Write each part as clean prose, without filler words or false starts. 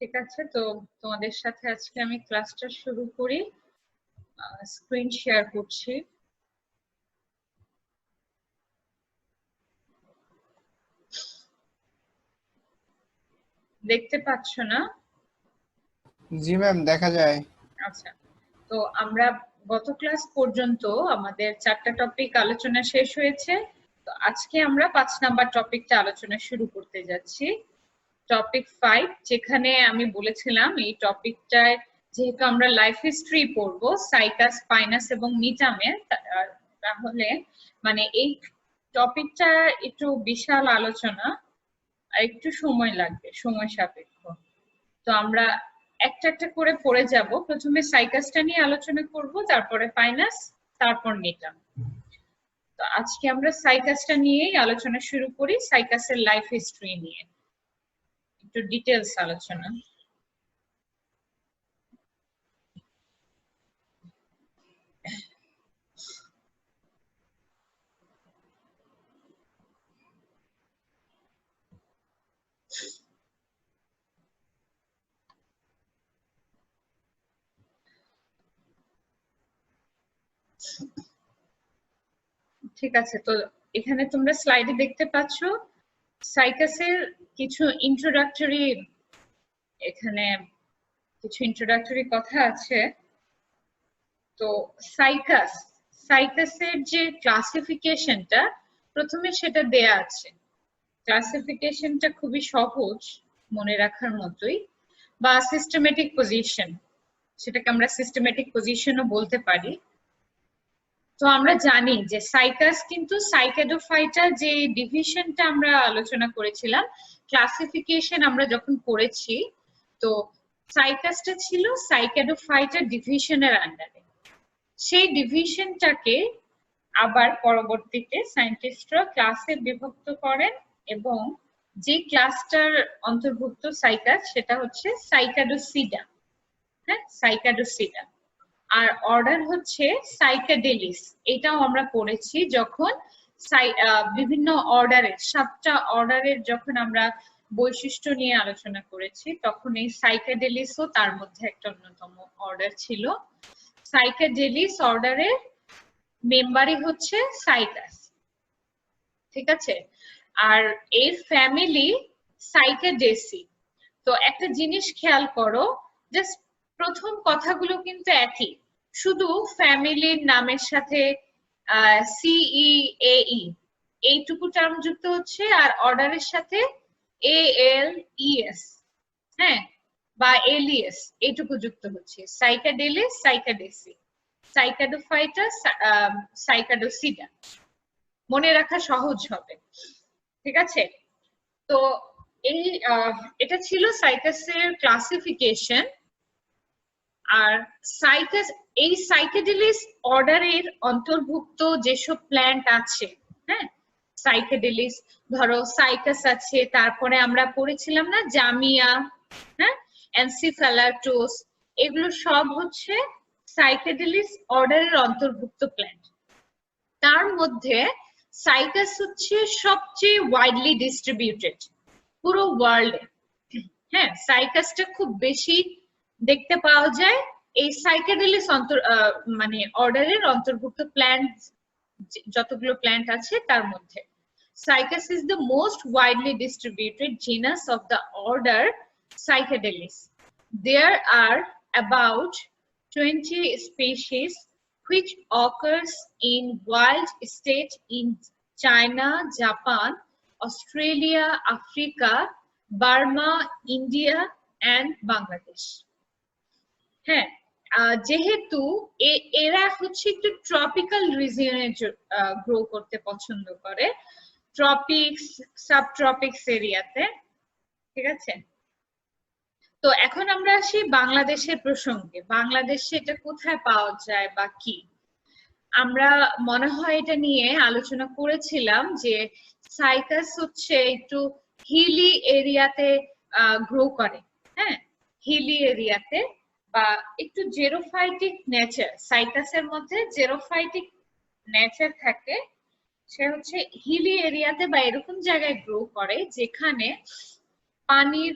ঠিক আছে, তো তোমাদের সাথে আজকে আমি ক্লাসটা শুরু করি। স্ক্রিন শেয়ার করছি। দেখতে পাচ্ছ না? জি ম্যাম, দেখা যায়। আচ্ছা, তো আমরা গত ক্লাস পর্যন্ত আমাদের 4টা টপিক আলোচনা শেষ হয়েছে। তো আজকে আমরা 5 নাম্বার টপিকটা আলোচনা শুরু করতে যাচ্ছি। টপিক 5, যেখানে আমি বলেছিলাম এই টপিকটায় যেহেতু আমরা লাইফ হিস্ট্রি পড়বো সাইকাস, পাইনাস এবং মিটামের, তাহলে মানে এই টপিকটা একটু বিশাল আলোচনা আর একটু সময় লাগবে, সময় সাপেক্ষ। তো আমরা একটা একটা করে পড়ে যাব। প্রথমে সাইকাসটা নিয়ে আলোচনা করব, তারপরে পাইনাস, তারপর মিটাম। তো আজকে আমরা সাইকাসটা নিয়েই আলোচনা শুরু করি, সাইকাসের লাইফ হিস্ট্রি নিয়ে একটু ডিটেলস আলোচনা। ঠিক আছে, তো এখানে তোমরা স্লাইডে দেখতে পাচ্ছ সাইকাসের কিছু ইন্ট্রোডাক্টরি, এখানে কিছু ইন্ট্রোডাক্টরি কথা আছে। তো সাইকাসের যে ক্লাসিফিকেশনটা প্রথমে সেটা দেয়া আছে। ক্লাসিফিকেশনটা খুবই সহজ, মনে রাখার মতোই, বা সিস্টেমেটিক পজিশন, সেটাকে আমরা সিস্টেমেটিক পজিশনও বলতে পারি। তো আমরা জানি যে সাইকাস কিন্তু সাইকাডোফাইটা যে ডিভিশনটা আমরা আলোচনা করেছিলাম, ক্লাসিফিকেশন আমরা যখন করেছি, তো সাইকাসটা ছিল সাইকাডোফাইটা ডিভিশনের আন্ডারে। সেই ডিভিশনটাকে আবার পরবর্তীতে সায়েন্টিস্টরা ক্লাসে বিভক্ত করেন এবং যে ক্লাসটার অন্তর্ভুক্ত সাইকাস সেটা হচ্ছে সাইকাডোসিডা। হ্যাঁ, সাইকাডোসিডা। আর অর্ডার হচ্ছে সাইকাডেলিস। এটাও আমরা পড়েছি যখন বিভিন্ন অর্ডারের 7টা অর্ডারের যখন আমরা বৈশিষ্ট্য নিয়ে আলোচনা করেছি, তখন এই সাইকাডেলিসও তার মধ্যে একটা অন্যতম অর্ডার ছিল। সাইকাডেলিস অর্ডারের মেম্বারই হচ্ছে সাইকাস। ঠিক আছে, আর এর ফ্যামিলি সাইকাডেসি। তো একটা জিনিস খেয়াল করো, জাস্ট প্রথম কথাগুলো কিন্তু একই, শুধু ফ্যামিলির নামের সাথে CEAE এইটুকু টার্ম যুক্ত হচ্ছে, আর অর্ডারের সাথে ALES, হ্যাঁ, বা এলিএস এইটুকু যুক্ত হচ্ছে। সাইকাডেলিস, সাইকাডেসি, সাইকাডোফাইটা, সাইকাডোসিডা, মনে রাখা সহজ হবে। ঠিক আছে, তো এই এটা ছিল সাইকাসের ক্লাসিফিকেশন। আর সাইকাস, এই সাইকেডেলিস অর্ডারের অন্তর্ভুক্ত যেসব প্ল্যান্ট আছে, হ্যাঁ, সাইকেডেলিস, ধরো সাইকাস আছে, তারপরে আমরা পড়েছিলাম না জামিয়া, হ্যাঁ, এনসিফ্যালাটোস, এগুলো সব হচ্ছে সাইকেডেলিস অর্ডারের অন্তর্ভুক্ত প্ল্যান্ট। তার মধ্যে সাইকাস হচ্ছে সবচেয়ে ওয়াইডলি ডিস্ট্রিবিউটেড পুরো ওয়ার্ল্ডে। হ্যাঁ, সাইকাসটা খুব বেশি দেখতে পাওয়া যায় এই সাইকাডেলিস মানে অর্ডারের অন্তর্ভুক্ত প্ল্যান্ট, যতগুলো প্ল্যান্ট আছে তার মধ্যে Cycas is the most widely distributed genus of the order Cycadales. There are about 20 species which occurs in wild state in China, Japan, Australia, Africa, Burma, India and Bangladesh. হ্যাঁ, যেহেতু এরা হচ্ছে একটু tropical রিজিয়নে grow করতে পছন্দ করে, ট্রপিক্স, সাবট্রপিক্স এরিয়াতে। ঠিক আছে, তো এখন আমরা আসি বাংলাদেশের প্রসঙ্গে। বাংলাদেশে এটা কোথায় পাওয়া যায় বা কি, আমরা মনে হয় এটা নিয়ে আলোচনা করেছিলাম যে সাইকাস হচ্ছে একটু হিলি এরিয়াতে গ্রো করে। হ্যাঁ, হিলি এরিয়াতে বা একটু জেরোফাইটিক নেচার, সাইকাসের মধ্যে জেরোফাইটিক নেচার থাকে। সে হচ্ছে হিলি এরিয়াতে বা এরকম জায়গায় গ্রো করে যেখানে পানির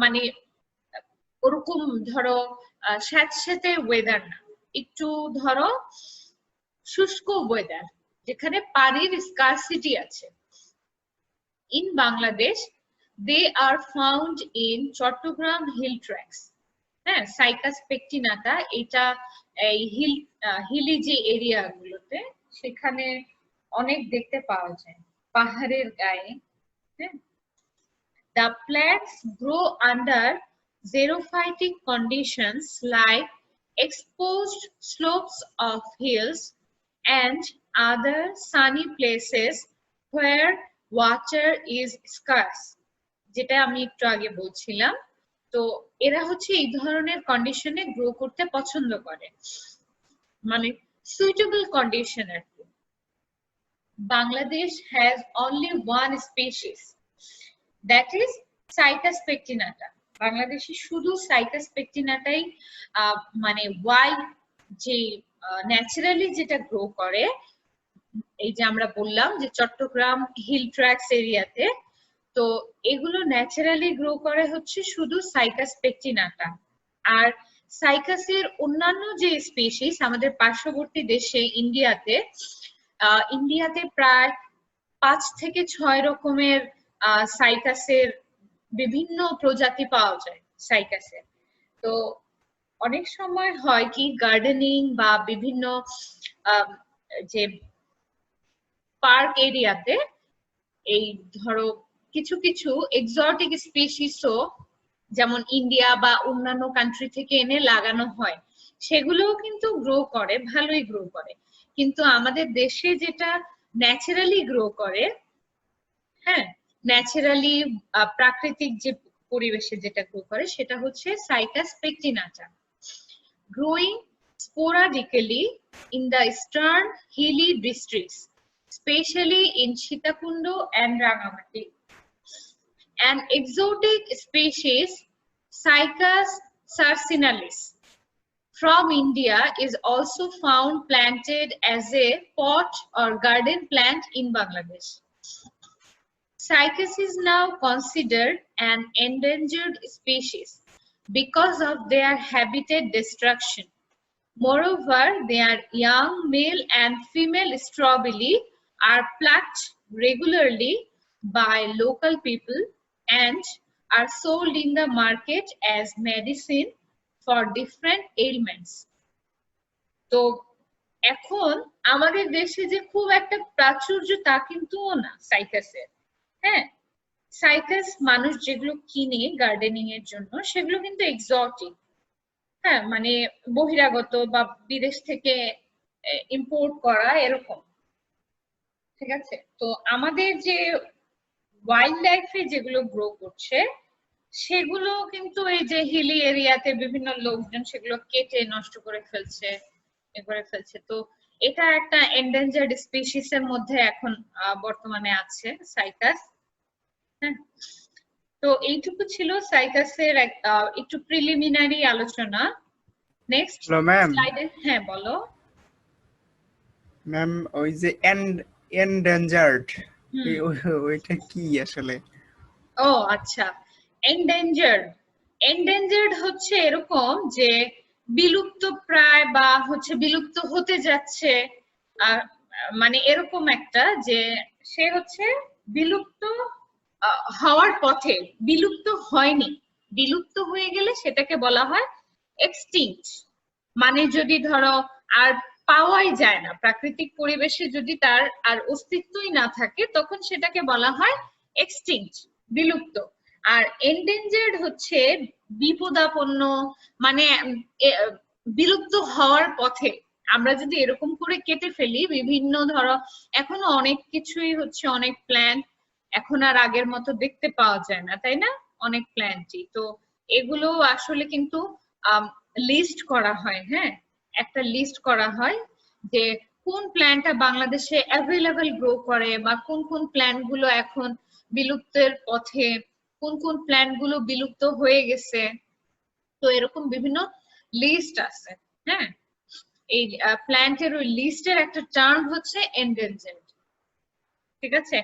মানে ওরকম ধরো স্যাঁতস্যাঁতে ওয়েদার না, একটু ধরো শুষ্ক ওয়েদার, যেখানে পানির স্কারসিটি আছে। In Bangladesh, they are found in Chattogram hill tracts. হ্যাঁ, সাইকাস পেকটিনাটা এটা এই হিলি যে এরিয়া গুলোতে সেখানে অনেক দেখতে পাওয়া যায়, পাহাড়ের গায়ে। হ্যাঁ, the plants grow under xerophytic conditions like exposed slopes of hills and other sunny places where water is scarce, যেটা আমি একটু আগে বলছিলাম। তো এরা হচ্ছে এই ধরনের কন্ডিশনে গ্রো করতে পছন্দ করে, মানে সুইটেবল কন্ডিশন আর কি। Bangladesh has only one species, that is Cycas pectinata. বাংলাদেশে শুধু সাইকাস পেকটিনাটাই মানে ওয়াইল্ড, যে ন্যাচারালি যেটা গ্রো করে, এই যে আমরা বললাম যে চট্টগ্রাম হিল ট্র্যাক্টস এরিয়াতে, তো এগুলো ন্যাচারালি গ্রো করে হচ্ছে শুধু সাইকাস পেকটিনাটা। আর সাইকাসের অন্যান্য যে স্পিসিস আমাদের পার্শ্ববর্তী দেশে ইন্ডিয়াতে প্রায় 5 থেকে 6 রকমের সাইকাসের বিভিন্ন প্রজাতি পাওয়া যায় সাইকাসের। তো অনেক সময় হয় কি, গার্ডেনিং বা বিভিন্ন যে পার্ক এরিয়াতে এই ধরো কিছু কিছু এক্সোটিক স্পিসিসও যেমন ইন্ডিয়া বা অন্যান্য কান্ট্রি থেকে এনে লাগানো হয়, সেগুলোও কিন্তু গ্রো করে, ভালোই গ্রো করে। কিন্তু আমাদের দেশে যেটা ন্যাচারালি গ্রো করে, হ্যাঁ, ন্যাচারালি প্রাকৃতিক যে পরিবেশে যেটা গ্রো করে, সেটা হচ্ছে cycas পেকটিনাটা, growing sporadically in the eastern hilly districts, especially in Sitakundo and Rangamati. An exotic species, Cycas sarcinalis, from India is also found planted as a pot or garden plant in Bangladesh. Cycas is now considered an endangered species because of their habitat destruction. Moreover, their young male and female strobili are plucked regularly by local people and are sold in the market as medicine for different ailments. তো এখন আমাদের দেশে যে খুব একটা প্রাচুর্য তা কিন্তু না সাইকাসের। হ্যাঁ, সাইকাস মানুষ যেগুলো কিনে গার্ডেনিং এর জন্য, সেগুলো কিন্তু এক্সোটিক, হ্যাঁ, মানে বহিরাগত বা বিদেশ থেকে ইম্পোর্ট করা এরকম। ঠিক আছে, তো আমাদের যে ওয়াইল্ড লাইফে যেগুলো গ্রো করছে, সেগুলো কিন্তু এই যে হিলি এরিয়াতে বিভিন্ন লোকজন সেগুলো কেটে নষ্ট করে ফেলছে, তো এটা একটা এন্ডেঞ্জার্ড স্পিসিস এর মধ্যে এখন বর্তমানে আছে সাইকাস। হ্যাঁ, তো এইটুকু ছিল সাইকাসের একটু প্রিলিমিনারি আলোচনা। নেক্সট স্লাইডে, হ্যাঁ বলো ম্যাম। ওই যে এন্ডেঞ্জার্ড, ওইটা কি আসলে? ও আচ্ছা, এন্ডেঞ্জার্ড হচ্ছে এরকম যে বিলুপ্ত প্রায় বা হচ্ছে বিলুপ্ত হতে যাচ্ছে, মানে এরকম একটা, যে সে হচ্ছে বিলুপ্ত হওয়ার পথে, বিলুপ্ত হয়নি, বিলুপ্ত হয়ে গেলে সেটাকে বলা হয় এক্সটিংক্ট। মানে যদি ধরো আর পাওয়াই যায় না, প্রাকৃতিক পরিবেশে যদি তার আর অস্তিত্বই না থাকে, তখন সেটাকে বলা হয় এক্সটিংক্ট, বিলুপ্ত। আর এন্ডেঞ্জার্ড হচ্ছে বিপদাপন্ন, মানে বিলুপ্ত হওয়ার পথে। আমরা যদি এরকম করে কেটে ফেলি বিভিন্ন, ধরো এখনো অনেক কিছুই হচ্ছে, অনেক প্ল্যান্ট এখন আর আগের মতো দেখতে পাওয়া যায় না, তাই না? অনেক প্ল্যান্টই তো, এগুলো আসলে কিন্তু লিস্ট করা হয়। হ্যাঁ, একটা লিস্ট করা হয় যে কোন প্ল্যান্টটা বাংলাদেশে অ্যাভেলেবল গ্রো করে, বা কোন কোন প্ল্যান্ট গুলো এখন বিলুপ্তের পথে, কোন কোন প্ল্যান্ট গুলো বিলুপ্ত হয়ে গেছে। তো এরকম বিভিন্ন লিস্ট আছে। হ্যাঁ, এই প্ল্যান্টের ওই লিস্টের একটা টার্ম হচ্ছে এন্ডেঞ্জার্ড। ঠিক আছে,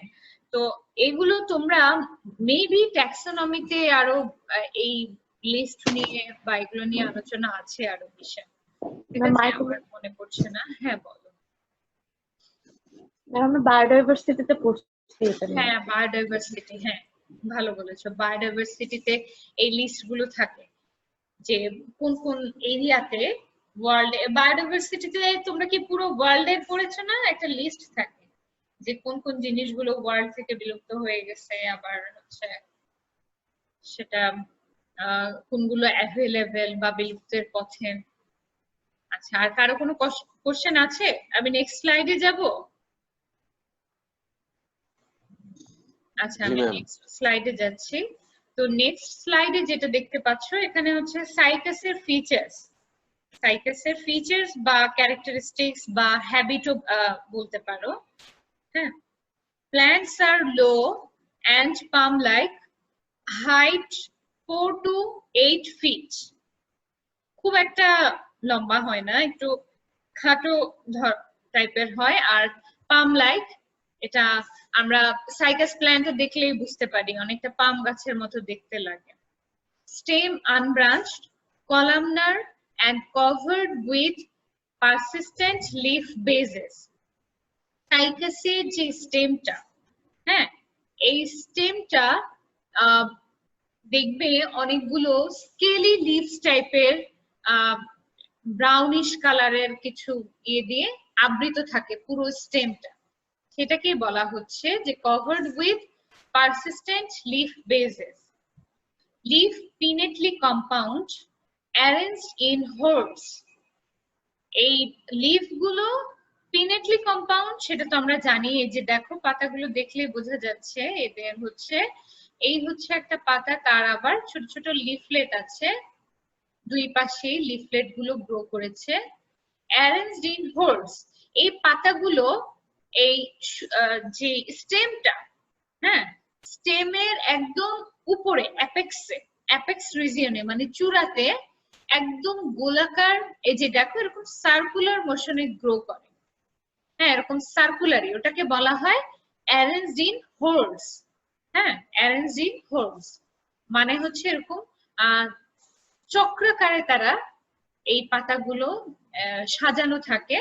তো এগুলো তোমরা মেবি ট্যাক্সোনমিতে আরো এই লিস্ট নিয়ে বা এগুলো নিয়ে আলোচনা আছে আরো বিষয়, ঠিক ম্যাম আছে? আরেকটা আমার মনে পড়ছে না। হ্যাঁ বলো। ম্যাম আমরা বায়োডাইভার্সিটিতে পড়ছি এটা নিয়ে। হ্যাঁ বায়োডাইভার্সিটি, হ্যাঁ ভালো বলেছো। বায়োডাইভার্সিটিতে এই লিস্ট গুলো থাকে যে কোন কোন এরিয়াতে ওয়ার্ল্ড বায়োডাইভার্সিটিতে, তোমরা কি পুরো ওয়ার্ল্ড এর পড়েছো না? একটা লিস্ট থাকে যে কোন কোন জিনিসগুলো ওয়ার্ল্ড থেকে বিলুপ্ত হয়ে গেছে, আবার হচ্ছে সেটা কোনগুলো অ্যাভেলেবেল বা বিলুপ্তের পথে। আচ্ছা, আর কারো কোনো কোশ্চেন আছে? আমি নেক্সট স্লাইডে যাব। আচ্ছা, আমি নেক্সট স্লাইডে যাচ্ছি। তো নেক্সট স্লাইডে যেটা দেখতে পাচ্ছ এখানে হচ্ছে সাইকাসের ফিচার্স। সাইকাসের ফিচার্স বা ক্যারেক্টারিস্টিক্স বা হ্যাবিটও বলতে পারো। হ্যাঁ, plants are low and palm like, height 4 to 8 feet। খুব একটা লম্বা হয় না, একটু খাটো টাইপের হয়। আর পাম লাইক, এটা আমরা সাইকাস প্ল্যান্টে দেখলেই বুঝতে পারি, অনেকটা পাম গাছের মতো দেখতে লাগে। Stem unbranched, columnar and covered with persistent leaf bases। সাইকাসের যে স্টেমটা, হ্যাঁ এই স্টেমটা দেখবে অনেকগুলো স্কেলি লিভস টাইপের ব্রাউনিশ কালারের কিছু ইয়ে দিয়ে আবৃত থাকে পুরো স্টেমটা। সেটাকে বলা হচ্ছে যে covered with persistent leaf bases. Leaf pinnately compound, arranged in hordes. এই লিফ গুলো পিনেটলি কম্পাউন্ড, সেটা তো আমরা জানি। এই যে দেখো পাতাগুলো দেখলে বোঝা যাচ্ছে এদের হচ্ছে, এই হচ্ছে একটা পাতা, তার আবার ছোট ছোট লিফলেট আছে, দুই পাশেই লিফলেট গুলো গ্রো করেছে। অ্যারেঞ্জড ইন হোর্ডস, এই পাতাগুলো এই যে স্টেমটা, হ্যাঁ স্টেমের একদম উপরে অ্যাপেক্স রিজিয়নে মানে চূড়াতে একদম গোলাকার, এই যে দেখো এরকম সার্কুলার মোশনে গ্রো করে। হ্যাঁ এরকম সার্কুলারই, ওটাকে বলা হয় অ্যারেঞ্জড ইন হোর্ডস। হ্যাঁ অ্যারেঞ্জড ইন হোর্ডস মানে হচ্ছে এরকম চক্রাকারে তারা এই পাতাগুলো সাজানো থাকে।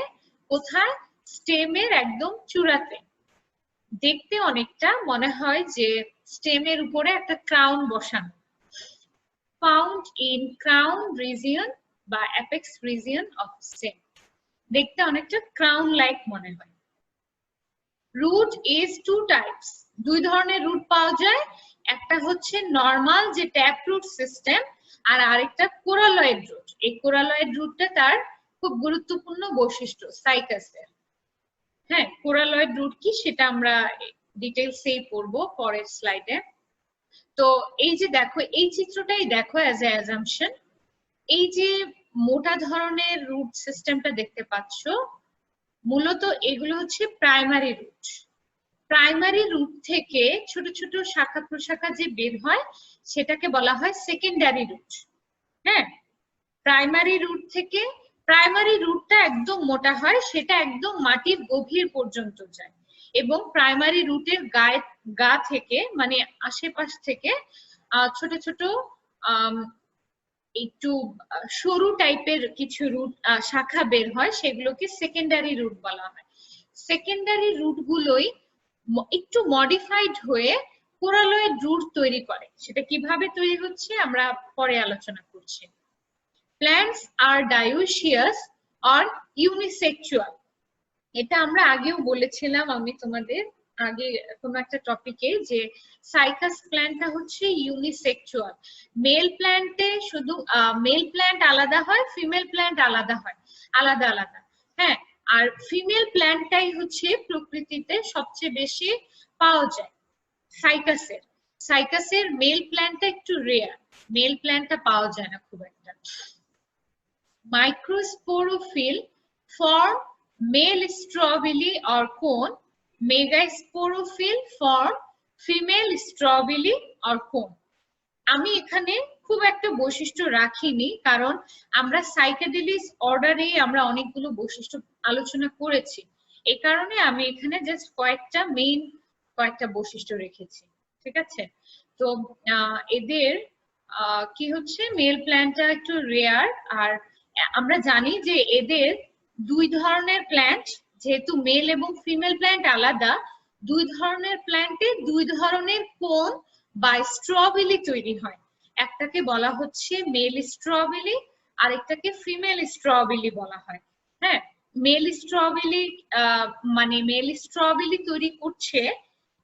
কোথায়? স্টেমের একদম চূড়াতে। দেখতে অনেকটা মনে হয় যে স্টেমের উপরে একটা ক্রাউন বসানো। ফাউন্ড ইন ক্রাউন রিজিয়ন বা অ্যাপেক্স রিজিয়ন অফ স্টেম, দেখতে অনেকটা ক্রাউন লাইক মনে হয়। রুট ইজ টু টাইপস, দুই ধরনের রুট পাওয়া যায়। একটা হচ্ছে নরমাল যে ট্যাপ রুট সিস্টেম, আর আরেকটা কোরালয়েড রুট। এই কোরালয়েড রুটটা তার খুব গুরুত্বপূর্ণ বৈশিষ্ট্য সাইকাসের। হ্যাঁ কোরালয়েড রুট কি সেটা আমরা ডিটেইলসেই পড়বো পরের স্লাইডে। তো এই যে দেখো এই চিত্রটাই দেখো অ্যাজ এ অ্যাজাম্পশন, এই যে মোটা ধরনের রুট সিস্টেমটা দেখতে পাচ্ছ, মূলত এগুলো হচ্ছে প্রাইমারি রুট। প্রাইমারি রুট থেকে ছোট ছোট শাখা প্রশাখা যে বের হয় সেটাকে বলা হয় সেকেন্ডারি রুট। হ্যাঁ প্রাইমারি রুট থেকে, প্রাইমারি রুটটা একদম মোটা হয়, সেটা একদম মাটির গভীর পর্যন্ত যায়, এবং প্রাইমারি রুটের গা থেকে মানে আশেপাশ থেকে ছোট ছোট একটু সরু টাইপের কিছু রুট শাখা বের হয়, সেগুলোকে সেকেন্ডারি রুট বলা হয়। সেকেন্ডারি রুট গুলোই একটু মডিফাইড হয়ে কোরালয়েড রুট তৈরি করে। সেটা কিভাবে তৈরি হচ্ছে আমরা পরে আলোচনা করছি। প্ল্যান্টস আর ডায়োসিয়াস আর ইউনিসেক্সুয়াল, এটা আমরা আগেও বলেছিলাম আমি তোমাদের আগে কোনো একটা টপিকে, যে সাইকাস প্ল্যান্টটা হচ্ছে ইউনিসেক্সুয়াল। মেল প্ল্যান্টে শুধু মেল প্ল্যান্ট আলাদা হয়, ফিমেল প্ল্যান্ট আলাদা হয়, আলাদা আলাদা। হ্যাঁ আর ফিমেল প্ল্যান্টটাই হচ্ছে প্রকৃতিতে সবচেয়ে বেশি পাওয়া যায় সাইকাসের। সাইকাসের মেল প্ল্যান্টটা একটু রেয়ার, মেল প্ল্যান্টটা পাওয়া যায় না খুব একটা। Microsporophyll form male strawberry or cone. Megasporophyll form female strawberry or cone. আমি এখানে খুব একটা বৈশিষ্ট্য রাখিনি, কারণ আমরা সাইকেডেলিক অর্ডারে আমরা অনেকগুলো বৈশিষ্ট্য আলোচনা করেছি। এই কারণে আমি এখানে জাস্ট কয়েকটা বৈশিষ্ট্য রেখেছি। ঠিক আছে? তো এদের কি হচ্ছে মেল প্ল্যান্টটা একটু রেয়ার। আর আমরা জানি যে এদের দুই ধরনের প্ল্যান্ট, যেহেতু মেল এবং ফিমেল প্ল্যান্ট আলাদা, দুই ধরনের প্ল্যান্টে দুই ধরনের কোন বা স্ট্রবেলি তৈরি হয়। একটাকে বলা হচ্ছে মেল স্ট্রবেলি, আরেকটাকে ফিমেল স্ট্রবেলি বলা হয়। হ্যাঁ, মেল স্ট্রবেলি মানে মেল স্ট্রবেলি তৈরি করছে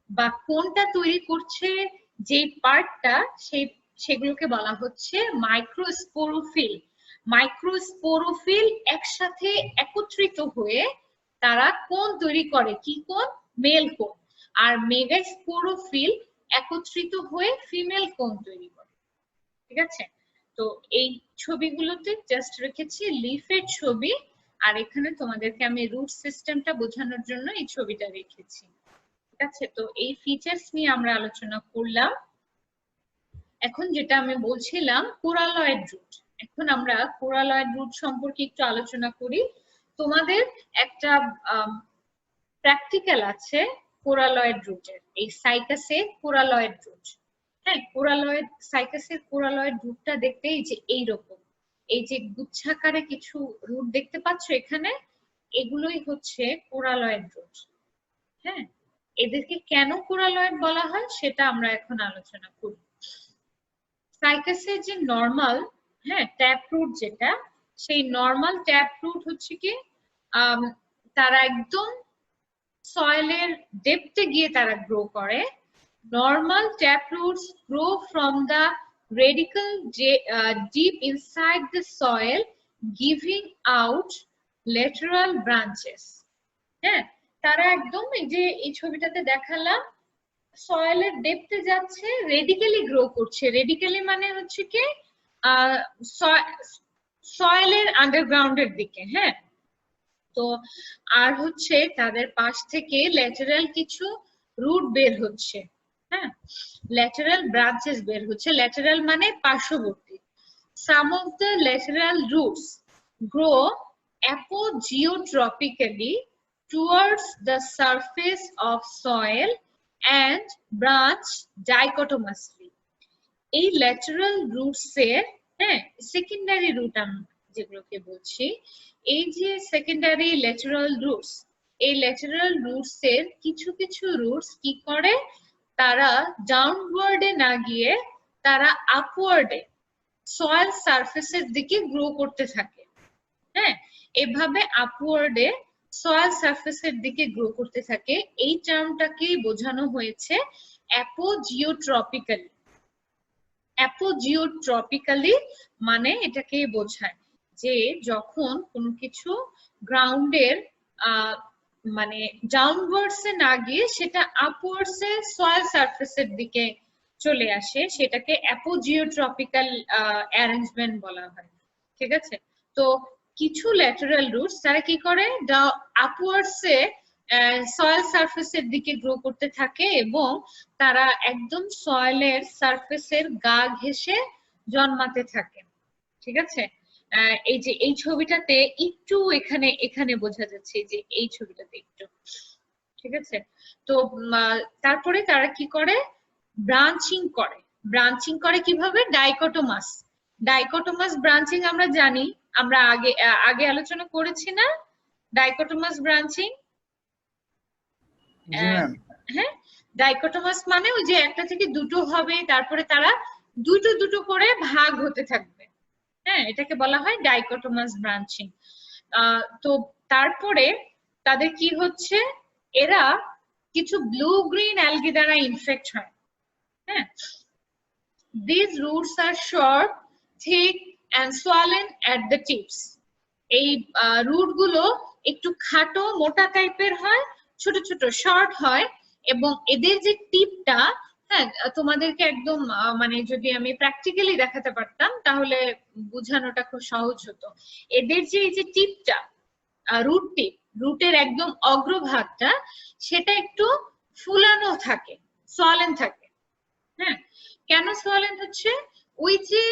বা কোনটা তৈরি করছে যে পার্টটা, সেগুলোকে বলা হচ্ছে মাইক্রোস্পোরোফিল। মাইক্রোস্পোরোফিল একসাথে একত্রিত হয়ে তারা কোন তৈরি করে, কি কোন? মেল কোন। আর মেগাস্পোরোফিল একত্রিত হয়ে ফিমেল কোন তৈরি করে। ঠিক আছে, তো এই ছবিগুলোতে জাস্ট রেখেছি লিফের ছবি, আর এখানে তোমাদেরকে আমি রুট সিস্টেমটা বোঝানোর জন্য এই ছবিটা রেখেছি। ঠিক আছে, তো এই ফিচার্স নিয়ে আমরা আলোচনা করলাম। এখন যেটা আমি বলছিলাম কোরালয়েড রুট, এখন আমরা কোরালয়েড রুট সম্পর্কে একটু আলোচনা করি। তোমাদের একটা প্র্যাকটিক্যাল আছে কোরালয়েড রুটের, এই সাইকাসে কোরালয়েড রুট। হ্যাঁ, কোরালয়েড সাইকাসের কোরালয়েড রুটটা দেখতে এই যে এইরকম, এই যে গুচ্ছাকারে কিছু রুট দেখতে পাচ্ছ এখানে, এগুলোই হচ্ছে কোরালয়েড রুট। হ্যাঁ, এদেরকে কেন কোরালয়েড বলা হয় সেটা আমরা এখন আলোচনা করি। সাইকাসের যে নরমাল ট্যাপ রুট যেটা, সেই নরমাল ট্যাপ রুট হচ্ছে কি তারা একদম সয়েলের ডেপথে গিয়ে তারা গ্রো করে। Normal tap roots grow from the radical deep inside the soil, giving out lateral branches. হ্যাঁ, তারা একদম এই যে এই ছবিটাতে দেখালাম সয়েলের ডেপথে যাচ্ছে, রেডিক্যালি গ্রো করছে। রেডিক্যালি মানে হচ্ছে কি সয়েলের আন্ডারগ্রাউন্ডের দিকে। হ্যাঁ, তো আর হচ্ছে তাদের পাশ থেকে ল্যাটেরাল কিছু রুট বের হচ্ছে। হ্যাঁ, ল্যাটেরাল ব্রাঞ্চেস বের হচ্ছে। ল্যাটেরাল মানে পার্শ্ববর্তী। Some of the lateral roots grow apogeotropically towards the surface of soil and branch dichotomously. এই ল্যাটেরাল রুটস এর সেকেন্ডারি রুট আমরা যেগুলোকে বলছি, এই যে সেকেন্ডারি ল্যাটেরাল রুটস, এই ল্যাটেরাল রুটস এর কিছু কিছু রুটস কি করে, তারা ডাউনওয়ার্ডে না গিয়ে তারা আপওয়ার্ডে সয়েল সারফেসের দিকে গ্রো করতে থাকে। হ্যাঁ, এভাবে আপওয়ার্ডে সয়েল সারফেসের দিকে গ্রো করতে থাকে। এই টার্মটাকেই বোঝানো হয়েছে অ্যাপোজিওট্রপিক্যালি। অ্যাপোজিওট্রপিক্যালি মানে এটাকে বোঝায় যে যখন কোনো কিছু গ্রাউন্ডের মানে ডাউনওয়ার্ডস এ না গিয়ে সেটা আপওয়ার্ডস এ সয়েল সারফেসের দিকে চলে আসে, সেটাকে অ্যাপোজিওট্রপিক্যাল অ্যারেঞ্জমেন্ট বলা হয়। ঠিক আছে, তো কিছু ল্যাটেরাল রুটস তারা কি করে, আপওয়ার্ডস এ সয়েল সারফেসের দিকে গ্রো করতে থাকে এবং তারা একদম সয়েলের সারফেসের গা ঘেঁষে জন্মাতে থাকে। ঠিক আছে, এই যে এই ছবিটাতে একটু এখানে এখানে বোঝা যাচ্ছে যে এই ছবিটাতে একটু। ঠিক আছে, তো তারপরে তারা কি করে, ব্রাঞ্চিং করে। ব্রাঞ্চিং করে কিভাবে, ডাইকোটোমাস। ডাইকোটোমাস ব্রাঞ্চিং আমরা জানি, আমরা আগে আলোচনা করেছি না ডাইকোটোমাস ব্রাঞ্চিং। হ্যাঁ, ডাইকোটোমাস মানে ওই যে একটা থেকে দুটো হবে, তারপরে তারা দুটো দুটো করে ভাগ হতে থাকবে। হ্যাঁ, এটাকে বলা হয় ডাইকোটোমাস ব্রাঞ্চিং। তো তারপরে তাদের কি হচ্ছে, এরা কিছু ব্লু গ্রিন অ্যালগি দ্বারা ইনফেক্ট হয়। হ্যাঁ, these roots are short, thick and swollen at the tips. এই রুট গুলো একটু খাটো মোটা টাইপের হয়, ছোট ছোট শর্ট হয়, এবং এদের যে টিপটা, হ্যাঁ তোমাদেরকে একদম মানে যদি আমি প্র্যাকটিক্যালি দেখাতে পারতাম তাহলে বোঝানোটা খুব সহজ হতো। এদের যে এই যে টিপটা, রুট টিপ, রুটের একদম অগ্রভাগটা, সেটা একটু ফুলানো থাকে, সোয়ালেন থাকে। হ্যাঁ, কেন সোয়ালেন হচ্ছে, ওই যে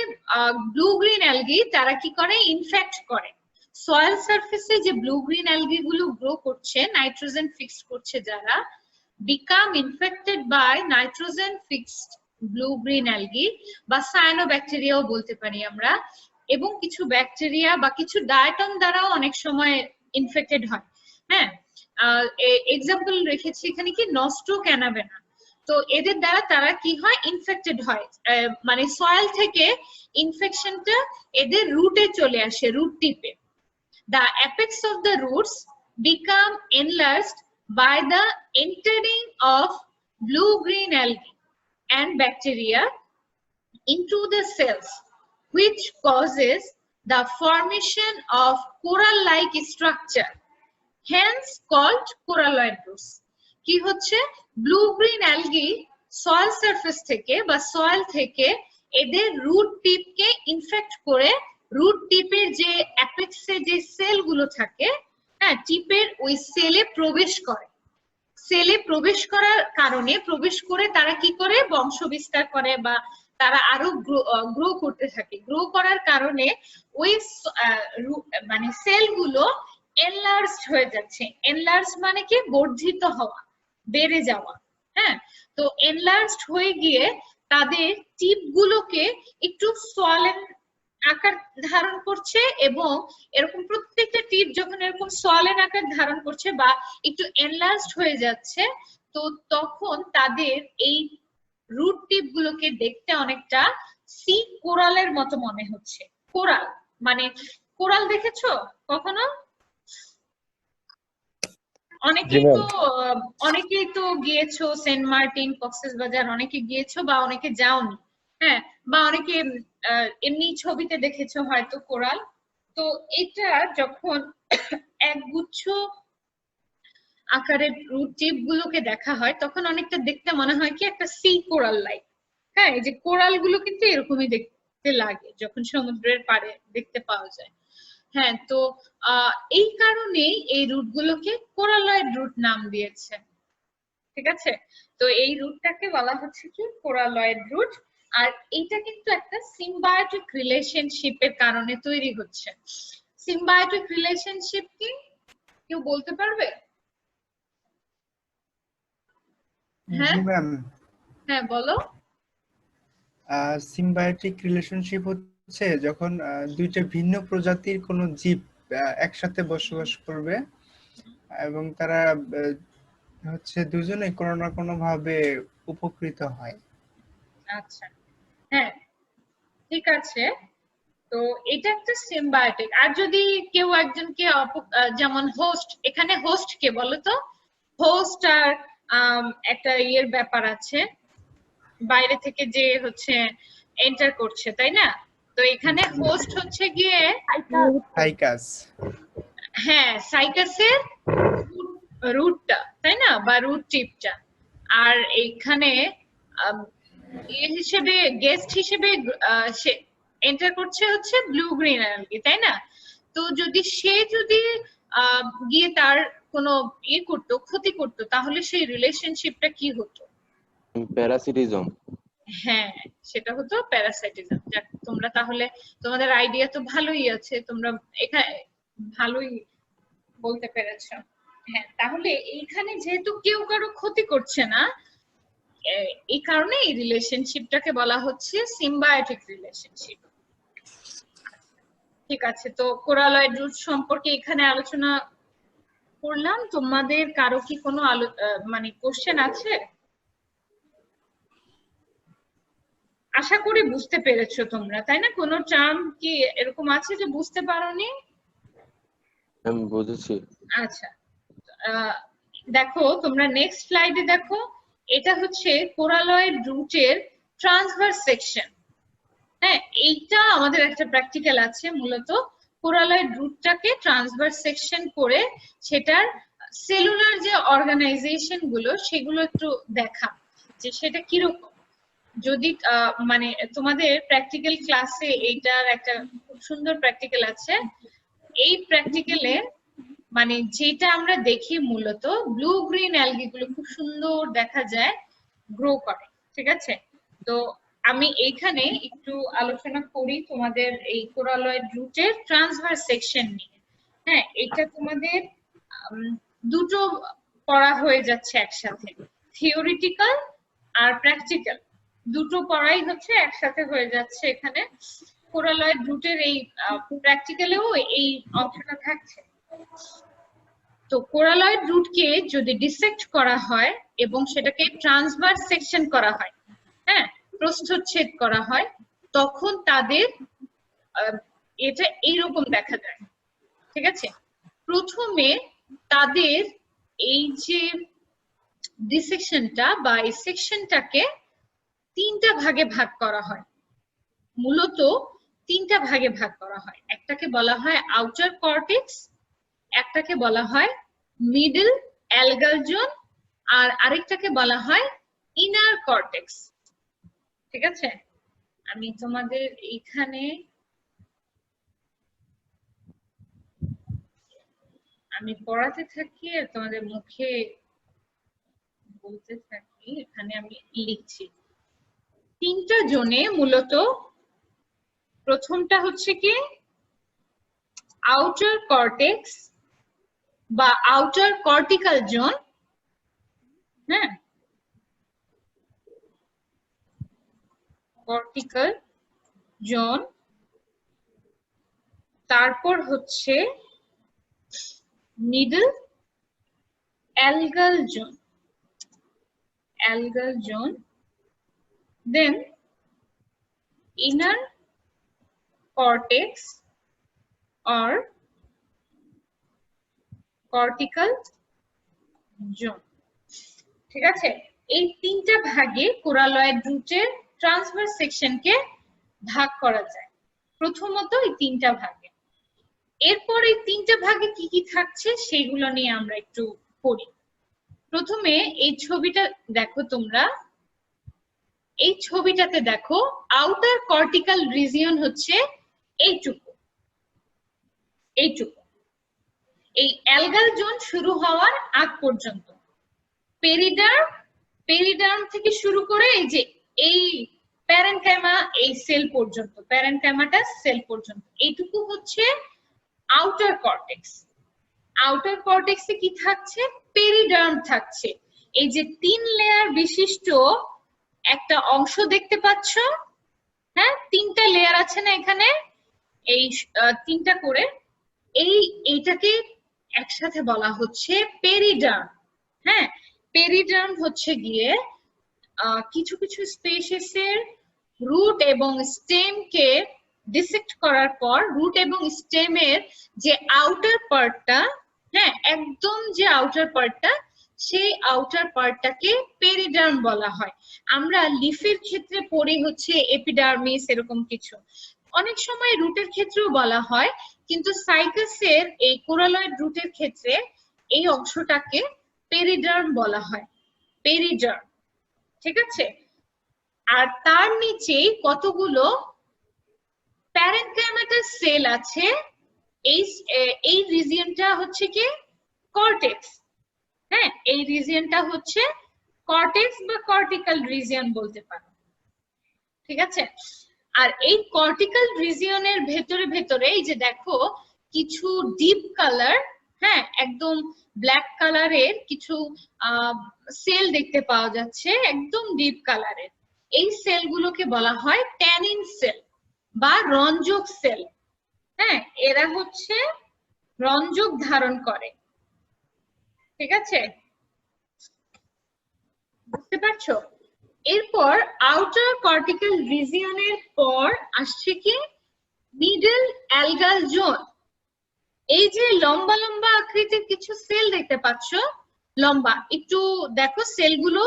ব্লু গ্রিন অ্যালগি তারা কি করে, ইনফেক্ট করে সয়েল সারফেসে। যে ব্লু গ্রিন অ্যালগি গুলো গ্রো করছে, নাইট্রোজেন ফিক্সড করছে যারা, become infected by nitrogen fixed blue green algae বা সায়ানোব্যাকটেরিয়াও বলতে পারি আমরা, এবং কিছু ব্যাকটেরিয়া বা কিছু ডায়াটম দ্বারাও অনেক সময় ইনফেক্টেড হয়। হ্যাঁ, এক্সাম্পল রেখেছি এখানে কি নস্টো ক্যানাবেনা। তো এদের দ্বারা তারা কি হয়, ইনফেক্টেড হয়, মানে সয়েল থেকে ইনফেকশনটা এদের রুটে চলে আসে, রুট টিপে। The apex of the roots become enlarged by the entering of blue-green algae and bacteria into the cells, which causes the formation of coral-like structure, hence called coralloid roots. কি হচ্ছে, blue-green algae soil surface থেকে বা soil থেকে এদের root টিপকে in fact করে root টিপের যে অ্যাপেক্সে যে সেলগুলো থাকে, হ্যাঁ, টিপের ওই সেলে প্রবেশ করে। সেলে প্রবেশ করার কারণে, প্রবেশ করে তারা কি করে, বংশ বিস্তার করে বা তারা আরো গ্রো করতে থাকে। গ্রো করার কারণে ওই মানে সেলগুলো এনলার্জড হয়ে যাচ্ছে। এনলার্জ মানে কি, বর্ধিত হওয়া, বেড়ে যাওয়া। হ্যাঁ, তো এনলার্জড হয়ে গিয়ে তাদের টিপগুলোকে একটু সোয়ালেন আকার ধারণ করছে, এবং এরকম প্রত্যেকটা টিপ যখন এরকম সোয়ালেন আকার ধারণ করছে বা একটু এনলার্জড হয়ে যাচ্ছে, তো তখন তাদের এই রুট টিপ গুলোকে দেখতে অনেকটা সি কোরালের মতো মনে হচ্ছে। কোরাল মানে, কোরাল দেখেছো কখনো? অনেকেই তো গিয়েছো সেন্ট মার্টিন, কক্সবাজার, অনেকে গিয়েছো বা অনেকে যাওনি। হ্যাঁ, বা অনেকে এমনি ছবিতে দেখেছো হয়তো কোরাল। তো এটা যখন একগুচ্ছ আকারের রুট টিপ গুলোকে দেখা হয়, তখন অনেকটা দেখতে মনে হয় কি একটা সি কোরাল লাইক। হ্যাঁ, এই যে কোরাল গুলো কিন্তু এরকমই দেখতে লাগে যখন সমুদ্রের পাড়ে দেখতে পাওয়া যায়। হ্যাঁ, তো এই কারণেই এই রুট গুলোকে কোরালয়েড রুট নাম দিয়েছে। ঠিক আছে, তো এই রুটটাকে বলা হচ্ছে কি কোরালয়েড রুট। আর এটা কিন্তু একটা সিম্বায়োটিক রিলেশনশিপের কারণে তৈরি হচ্ছে। সিম্বায়োটিক রিলেশনশিপ কি কেউ বলতে পারবে? জি ম্যাম, হ্যাঁ বলো। সিম্বায়োটিক রিলেশনশিপ হচ্ছে যখন দুইটা ভিন্ন প্রজাতির কোনো জীব একসাথে বসবাস করবে এবং তারা হচ্ছে দুজনে কোনো না কোনো ভাবে উপকৃত হয়। আচ্ছা, হ্যাঁ ঠিক আছে, তো এটা একটা সিম্বায়োটিক। আর যদি কেউ একজনকে যেমন হোস্ট, এখানে হোস্ট কে বলো তো? হোস্ট আর একটা ইয়ের ব্যাপার আছে, বাইরে থেকে যে হচ্ছে এন্টার করছে, তাই না? তো এখানে হোস্ট হচ্ছে গিয়ে সাইকাস। হ্যাঁ, সাইকাসের রুটটা, তাই না, বা রুট টিপটা। আর এইখানে হিসেবে গেস্ট হিসেবে সে এন্টার করছে হচ্ছে ব্লু গ্রিন অ্যালগি, তাই না? তো সে যদি গিয়ে তার কোনো ইয়ে করতো, ক্ষতি করতো, তাহলে সেই রিলেশনশিপটা কি হতো? প্যারাসিটিজম। হ্যাঁ, সেটা হতো প্যারাসাইটিজম। যাক, তোমরা তাহলে তোমাদের আইডিয়া তো ভালোই আছে, তোমরা এখানে ভালোই বলতে পেরেছো। হ্যাঁ, তাহলে এইখানে যেহেতু কেউ কারো ক্ষতি করছে না, এই কারণে এই রিলেশনশিপটাকে বলা হচ্ছে সিম্বায়োটিক রিলেশনশিপ। ঠিক আছে, তো কোরালয়েড রুট সম্পর্কে এখানে আলোচনা করলাম। তোমাদের কারো কি কোনো মানে কোশ্চেন আছে? আশা করি বুঝতে পেরেছো তোমরা, তাই না? কোনো টার্ম কি এরকম আছে যে বুঝতে পারোনি? আমি বুঝেছি। আচ্ছা, দেখো তোমরা নেক্সট স্লাইডে দেখো, এটা হচ্ছে কোরালয়েড রুটের ট্রান্সভার্স সেকশন। হ্যাঁ, এইটা আমাদের একটা প্র্যাকটিক্যাল আছে, মূলত কোরালয়েড রুটটাকে ট্রান্সভার্স সেকশন করে সেটার সেলুলার যে অর্গানাইজেশন গুলো সেগুলো একটু দেখা, যে সেটা কিরকম। যদি মানে তোমাদের প্র্যাকটিক্যাল ক্লাসে এইটার একটা খুব সুন্দর প্র্যাকটিক্যাল আছে। এই প্র্যাকটিক্যালে মানে যেটা আমরা দেখি, মূলত ব্লু গ্রিন অ্যালগি গুলো খুব সুন্দর দেখা যায় গ্রো করে। ঠিক আছে, তো আমি এইখানে একটু আলোচনা করি তোমাদের এই কোরালয়েড রুটের ট্রান্সভার্স সেকশন নিয়ে। হ্যাঁ, এটা তোমাদের দুটো পড়া হয়ে যাচ্ছে একসাথে, থিওরিটিক্যাল আর প্র্যাকটিক্যাল। দুটো পড়াই হচ্ছে একসাথে হয়ে যাচ্ছে এখানে। কোরালয়েড রুটের এই প্র্যাকটিক্যালেও এই অংশটা থাকছে। তো কোরালয়েড রুটকে যদি ডিসেক্ট করা হয় এবং সেটাকে ট্রান্সভার্স সেকশন করা হয়, হ্যাঁ, প্রস্থচ্ছেদ করা হয়, তখন তাদের এটা এইরকম দেখা যায়। ঠিক আছে, প্রথমে তাদের এই যে ডিসেকশনটা বা এই সেকশনটাকে তিনটা ভাগে ভাগ করা হয়। মূলত তিনটা ভাগে ভাগ করা হয়। একটাকে বলা হয় আউটার কর্টেক্স, একটাকে বলা হয় মিডল অ্যালগাল জোন, আর আরেকটাকে বলা হয় ইনার কর্টেক্স। ঠিক আছে, আমি তোমাদের এইখানে আমি পড়াতে থাকি আর তোমাদের মুখে বলতে থাকি। এখানে আমি লিখছি তিনটা জোনে। মূলত প্রথমটা হচ্ছে কি আউটার কর্টেক্স বা আউটার কর্টিক্যাল জোন, হ্যাঁ, কর্টিক্যাল জোন। তারপর হচ্ছে middle algal zone, algal zone, then inner cortex or cortical zone। ঠিক আছে, এই তিনটা ভাগে কোরালয়েড রুটের ট্রান্সভার্স সেকশনকে ভাগ করা যায়। প্রথমত এই তিনটা ভাগে। এরপর এই তিনটা ভাগে কি কি থাকছে সেগুলো নিয়ে আমরা একটু পড়ি। প্রথমে এই ছবিটা দেখো তোমরা, এই ছবিটাতে দেখো আউটার কর্টিক্যাল রিজিয়ন হচ্ছে এইটুকু, এইটুকু, এই অ্যালগাল জোন শুরু হওয়ার আগ পর্যন্ত। পেরিডার্ম, পেরিডার্ম থেকে শুরু করে এই যে এই প্যারেনকাইমা, এই সেল পর্যন্ত, প্যারেনকাইমাটা সেল পর্যন্ত, এইটুকু হচ্ছে আউটার কর্টেক্স। আউটার কর্টেক্সে কি থাকছে? পেরিডার্ম থাকছে। এই যে 3 লেয়ার বিশিষ্ট একটা অংশ দেখতে পাচ্ছ, হ্যাঁ, 3টা লেয়ার আছে না এখানে, এই 3টা করে, এইটাকে একসাথে বলা হচ্ছে পেরিডার্ম। হ্যাঁ, পেরিডার্ম হচ্ছে গিয়ে কিছু কিছু স্পেসিসের রুট এবং স্টেমকে ডিসেক্ট করার পর রুট এবং স্টেমের যে আউটার পার্টটা, হ্যাঁ, একদম যে আউটার পার্টটা, সেই আউটার পার্টটাকে পেরিডার্ম বলা হয়। আমরা লিফের ক্ষেত্রে পড়ি হচ্ছে এপিডার্মিস, এরকম কিছু। অনেক সময় রুটের ক্ষেত্রেও বলা হয়, কিন্তু সাইকাসের এই কোরালয়েড রুটের ক্ষেত্রে এই অংশটাকে পেরিডার্ম বলা হয়, পেরিডার্ম। ঠিক আছে, আর তার নিচে কতগুলো প্যারেনকাইমাটাস সেল আছে। এই রিজিয়নটা হচ্ছে কি কর্টেক্স। হ্যাঁ, এই রিজিয়নটা হচ্ছে কর্টেক্স বা কর্টিক্যাল রিজিয়ন বলতে পারো। ঠিক আছে, আর এই কর্টিক্যাল রিজিয়নের ভেতরে ভেতরে এই যে দেখো কিছু ডিপ কালার, হ্যাঁ, একদম ব্ল্যাক কালারের কিছু সেল দেখতে পাওয়া যাচ্ছে, একদম ডিপ কালারের। এই সেলগুলোকে বলা হয় ট্যানিন সেল বা রঞ্জক সেল। হ্যাঁ, এরা হচ্ছে রঞ্জক ধারণ করে। ঠিক আছে, বুঝতে পারছো? এরপর আউটার কর্টিক্যাল রিজিয়নের পর আসছে কি মিডল অ্যালগাল জোন। এই যে লম্বা লম্বা আকৃতির কিছু সেল দেখতে পাচ্ছ, লম্বা, একটু দেখো সেলগুলো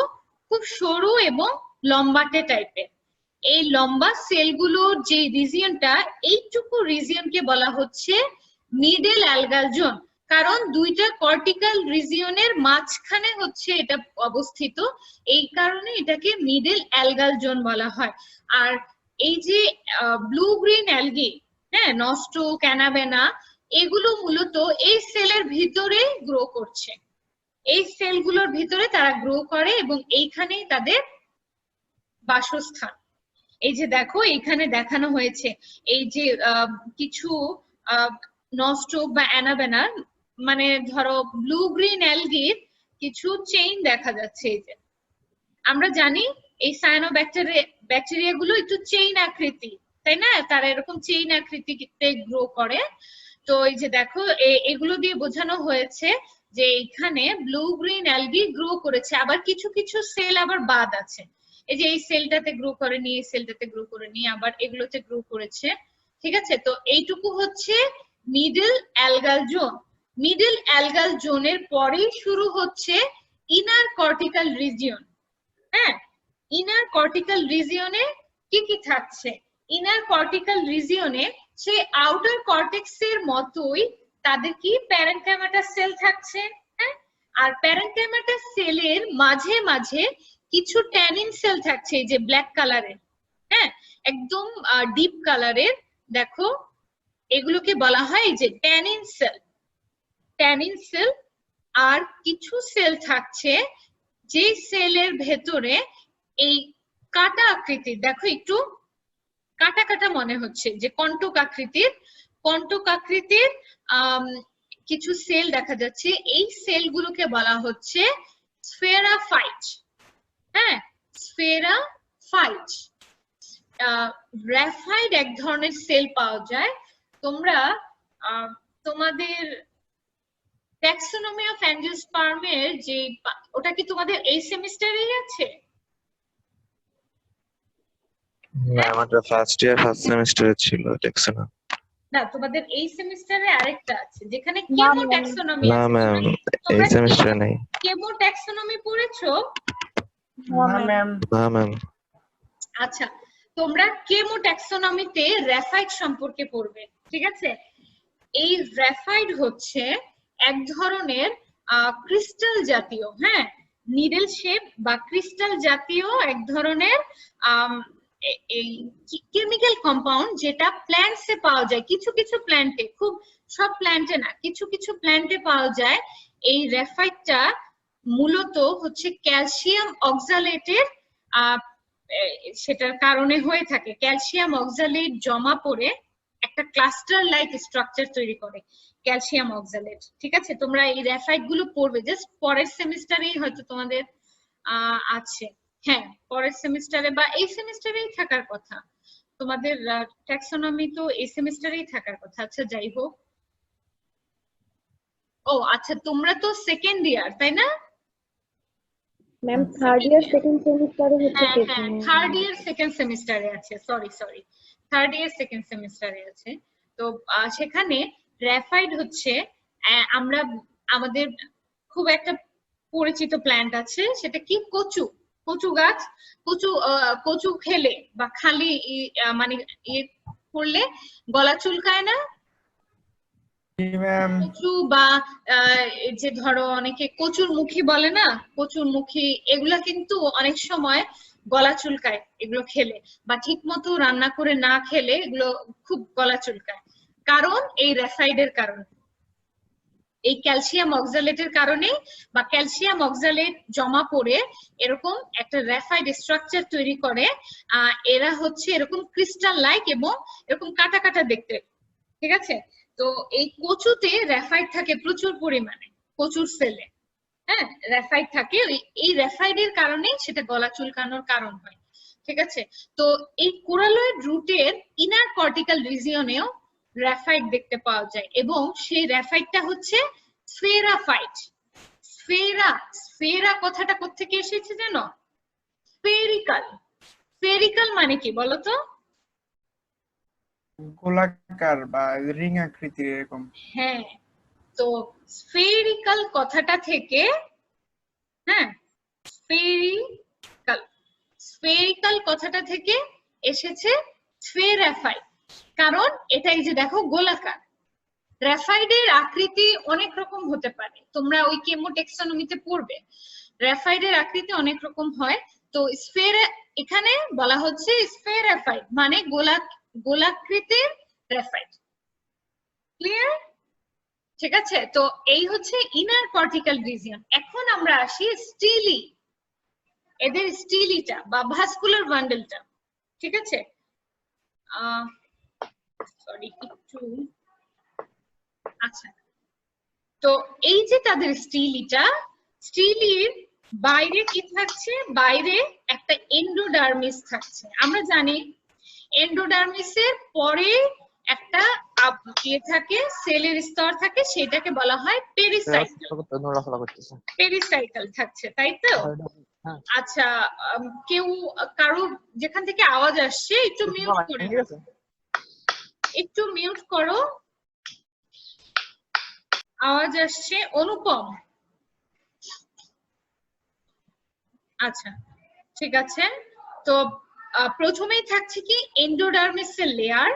খুব সরু এবং লম্বাটে টাইপের। এই লম্বা সেলগুলোর যে রিজিয়নটা, এইটুকু রিজিয়নকে বলা হচ্ছে মিডল অ্যালগাল জোন। কারণ দুইটা কর্টিক্যাল রিজিয়নের মাঝখানে হচ্ছে এটা অবস্থিত, এই কারণে এটাকে মিডল অ্যালগাল জোন বলা হয়। আর এই যে ব্লু গ্রিন অ্যালগি, হ্যাঁ, নষ্ট ক্যানাবেনা, এগুলো মূলত এই সেলের ভিতরে গ্রো করছে। এই সেলগুলোর ভিতরে তারা গ্রো করে এবং এইখানেই তাদের বাসস্থান। এই যে দেখো এখানে দেখানো হয়েছে, এই যে কিছু নষ্ট বা অ্যানাবেনা, মানে ধরো ব্লু গ্রিন অ্যালগির কিছু চেইন দেখা যাচ্ছে। এই যে আমরা জানি এই ব্যাকটেরিয়া গুলো একটু চেইন আকৃতি, তাই না? তারা এরকম চেইন আকৃতিতে গ্রো করে। তো এই যে দেখো এগুলো দিয়ে বোঝানো হয়েছে যে এখানে ব্লু গ্রিন অ্যালগি গ্রো করেছে, আবার কিছু কিছু সেল আবার বাদ আছে। এই যে এই সেলটাতে গ্রো করেনি, এই সেলটাতে গ্রো করেনি, আবার এগুলোতে গ্রো করেছে। ঠিক আছে, তো এইটুকু হচ্ছে middle algal zone. Middle algal জোনের পরেই শুরু হচ্ছে ইনার কর্টিক্যাল রিজিয়ন। হ্যাঁ, ইনার কর্টিক্যাল রিজিয়নে কি কি থাকছে? ইনার কর্টিক্যাল রিজিয়নে সেই আউটার কর্টেক্সের মতোই তাদের কি প্যারেনকাইমাটাস সেল থাকছে। হ্যাঁ, আর প্যারেনকাইমাটাস সেলের মাঝে মাঝে কিছু ট্যানিন সেল থাকছে, এই যে ব্ল্যাক কালারের, হ্যাঁ একদম ডিপ কালারের। দেখো এগুলোকে বলা হয় এই যে ট্যানিন সেল। ট্যানিন সেল আর কিছু সেল থাকছে যে সেলের ভেতরে এই কাটা আকৃতির, দেখো একটু কাটা কাটা মনে হচ্ছে, যে কণ্টক আকৃতির কিছু সেল দেখা যাচ্ছে। এই সেলগুলোকে বলা হচ্ছে স্ফেরাফাইট। হ্যাঁ, স্ফেরাফাইট। গ্রাফাইট এক ধরনের সেল পাওয়া যায়। তোমরা তোমাদের ট্যাক্সোনমি অফ অ্যাঞ্জিওস্পার্মের যে ওটা কি তোমাদের এই সেমিস্টারেই আছে? না, আমাদের ফার্স্ট ইয়ার ফার্স্ট সেমিস্টারে ছিল ট্যাক্সোনমি। না, তোমাদের এই সেমিস্টারে আরেকটা আছে যেখানে কেমো ট্যাক্সোনমি না আছে। ম্যাম, এই সেমিস্টারে নেই। কেমো ট্যাক্সোনমি পড়েছো? না ম্যাম। না ম্যাম। আচ্ছা, তোমরা কেমো ট্যাক্সোনমিতে গ্রাফাইট সম্পর্কে পড়বে। ঠিক আছে, এই গ্রাফাইট হচ্ছে এক ধরনের ক্রিস্টাল জাতীয়, হ্যাঁ নিডল শেপ বা ক্রিস্টাল জাতীয় এক ধরনের এই কেমিক্যাল কম্পাউন্ড, যেটা প্ল্যান্টসে পাওয়া যায়। কিছু কিছু প্ল্যান্টে, খুব সব প্ল্যান্টে না, কিছু কিছু প্ল্যান্টে পাওয়া যায়। এই গ্রাফাইটটা মূলত হচ্ছে ক্যালসিয়াম অক্সালেটের সেটার কারণে হয়ে থাকে। ক্যালসিয়াম অক্সালেট জমা পড়ে একটা ক্লাস্টার লাইক স্ট্রাকচার তৈরি করে ক্যালসিয়াম অক্সালেট। ঠিক আছে, তোমরা এই গ্রাফাইট গুলো পড়বে, জাস্ট পরের সেমিস্টারেই হয়তো তোমাদের আছে। হ্যাঁ, পরের সেমিস্টারে বা এই সেমিস্টারেই থাকার কথা। তোমাদের ট্যাক্সোনমি তো এই সেমিস্টারেই থাকার কথা। আচ্ছা, যাই হোক। ও আচ্ছা, তোমরা তো সেকেন্ড ইয়ার, তাই না? ম্যাম থার্ড ইয়ার সেকেন্ড সেমিস্টারে হচ্ছে হ্যাঁ হ্যাঁ, থার্ড ইয়ার সেকেন্ড সেমিস্টারে আছে। সরি, থার্ড ইয়ার সেকেন্ড সেমিস্টারে আছে। তো সেখানে গ্রাফাইট হচ্ছে আমরা আমাদের খুব একটা পরিচিত প্ল্যান্ট আছে, সেটা কি? কচু। কচু গাছ। কচু খেলে বা খালি মানে ইয়ে করলে গলা চুলকায় না? কচু বা যে ধরো অনেকে কচুর মুখী বলে না, কচুর মুখী, এগুলা কিন্তু অনেক সময় গলা চুলকায় এগুলো খেলে, বা ঠিক মতো রান্না করে না খেলে এগুলো খুব গলা চুলকায়। কারণ এই গ্রাফাইটের কারণে, এই ক্যালসিয়াম অক্সালেটের কারণে, বা ক্যালসিয়াম অক্সালেট জমা পড়ে এরকম একটা গ্রাফাইট স্ট্রাকচার তৈরি করে। এরা হচ্ছে এরকম ক্রিস্টাল লাইক এবং এরকম কাটা কাটা দেখতে। ঠিক আছে, তো এই কচুতে গ্রাফাইট থাকে প্রচুর পরিমাণে, কচুর সেলে। হ্যাঁ, গ্রাফাইট থাকে। এই গ্রাফাইটের কারণে সেটা গলা চুলকানোর কারণ হয়। ঠিক আছে, তো এই কোরালয়েড রুটের ইনার কর্টিক্যাল রিজিয়নেও গ্রাফাইট দেখতে পাওয়া যায়, এবং সেই গ্রাফাইটটা হচ্ছে স্ফেরাফাইট। স্ফেরা কথাটা কোত্থেকে এসেছে জানো? স্ফেরিক্যাল। স্ফেরিক্যাল মানে কি বলতো? গোলাকার বা রিং আকৃতির এরকম। হ্যাঁ, তো স্ফেরিক্যাল কথাটা থেকে, হ্যাঁ স্ফেরিক্যাল কথাটা থেকে এসেছে স্ফেরাফাইট। কারণ এটা এই যে দেখো গোলাকার। গ্রাফাইটের আকৃতি অনেক রকম হতে পারে, তোমরা ওই কেমো ট্যাক্সোনমিতে পড়বে। গ্রাফাইটের আকৃতি অনেক রকম হয়। তো এখানে বলা হচ্ছে স্ফেরাফাইট মানে গোলাকৃতির গ্রাফাইট। ক্লিয়ার? ঠিক আছে, তো এই হচ্ছে ইনার কর্টিক্যাল রিজিয়ন। এখন আমরা আসি স্টিলি, এদের স্টিলিটা বা ভাস্কুলার বান্ডেলটা। ঠিক আছে, সরি একটু, আচ্ছা, তো এই যে তাদের স্টিলিটা, স্টিলির বাইরে কি থাকছে, বাইরে একটা এন্ডোডার্মিস থাকছে। আমরা জানি এন্ডোডার্মিসের পরে একটা থাকে, সেলের স্তর থাকে, সেটাকে বলা হয় পেরিসাইকেল। পেরিসাইকেল থাকছে, তাই তো? আচ্ছা, কেউ কারো যেখান থেকে আওয়াজ আসছে একটু মিউট করে দাও। একটু মিউট করো, আওয়াজ আসছে। অনুপম, আচ্ছা ঠিক আছে। তো প্রথমেই থাকছে কি এন্ডোডার্মিসের লেয়ার,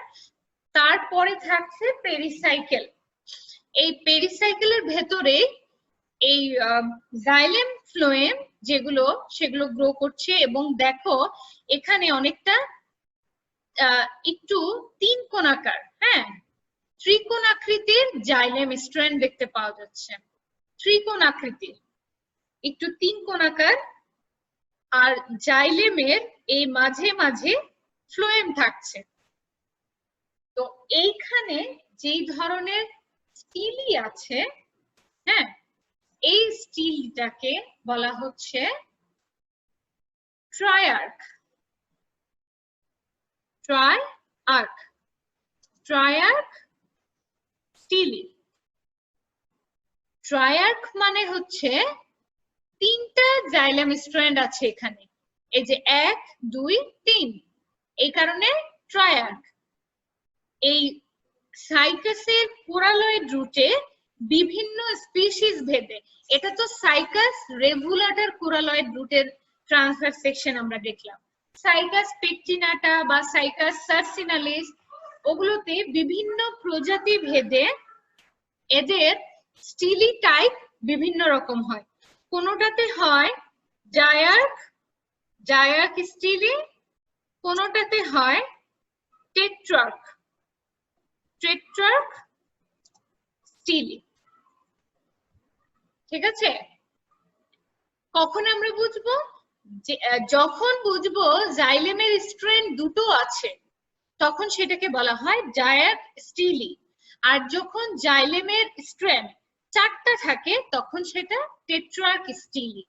তারপরে থাকছে পেরিসাইকেল। এই পেরিসাইকেলের ভেতরে এই জাইলেম ফ্লোয়েম যেগুলো, সেগুলো গ্রো করছে। এবং দেখো এখানে অনেকটা একটু তিন কোণাকার, হ্যাঁ, ত্রিকোণ আকৃতির জাইলেম স্ট্র্যান্ড দেখতে পাওয়া যাচ্ছে। ত্রিকোণ আকৃতির, একটু তিন কোণাকার, আর জাইলেমের এই মাঝে মাঝে ফ্লোয়েম থাকছে। তো এইখানে যেই ধরনের স্টিলি আছে, হ্যাঁ, এই স্টিলটাকে বলা হচ্ছে ট্রায়ার্ক। ট্রায়ার্ক, ট্রায়ার্ক স্টিলি। ট্রায়ার্ক মানে হচ্ছে তিনটা জাইলেম স্ট্র্যান্ড আছে এখানে, এই যে 1 2 3, এই কারণে ট্রায়ার্ক। এই সাইকাসের কোরালয়েড রুটে বিভিন্ন স্পিসিস ভেদে, এটা তো সাইকাস রেভুলাটার কোরালয়েড রুটের ট্রান্সভার্স সেকশন আমরা দেখলাম। সাইকাস পেকটিনাটা বা সাইকাস সার্সিনালিস, ওগুলোতে বিভিন্ন প্রজাতি ভেদে এদের স্টিলি টাইপ বিভিন্ন রকম হয়। কোনোটাতে হয় জায়ার্ক, জায়ার্ক স্টিলি, কোনোটাতে হয় টেট্রার্ক, টেট্রার্ক স্টিলি। ঠিক আছে? কখন আমরা বুঝবো? যখন বুঝবো জাইলেমের স্ট্র্যান্ড দুটো আছে, তখন সেটাকে বলা হয় জায়ার্ক স্টিলি। আর যখন জাইলেমের স্ট্র্যান্ড 4টা থাকে, তখন সেটা টেট্রার্ক স্টিলি।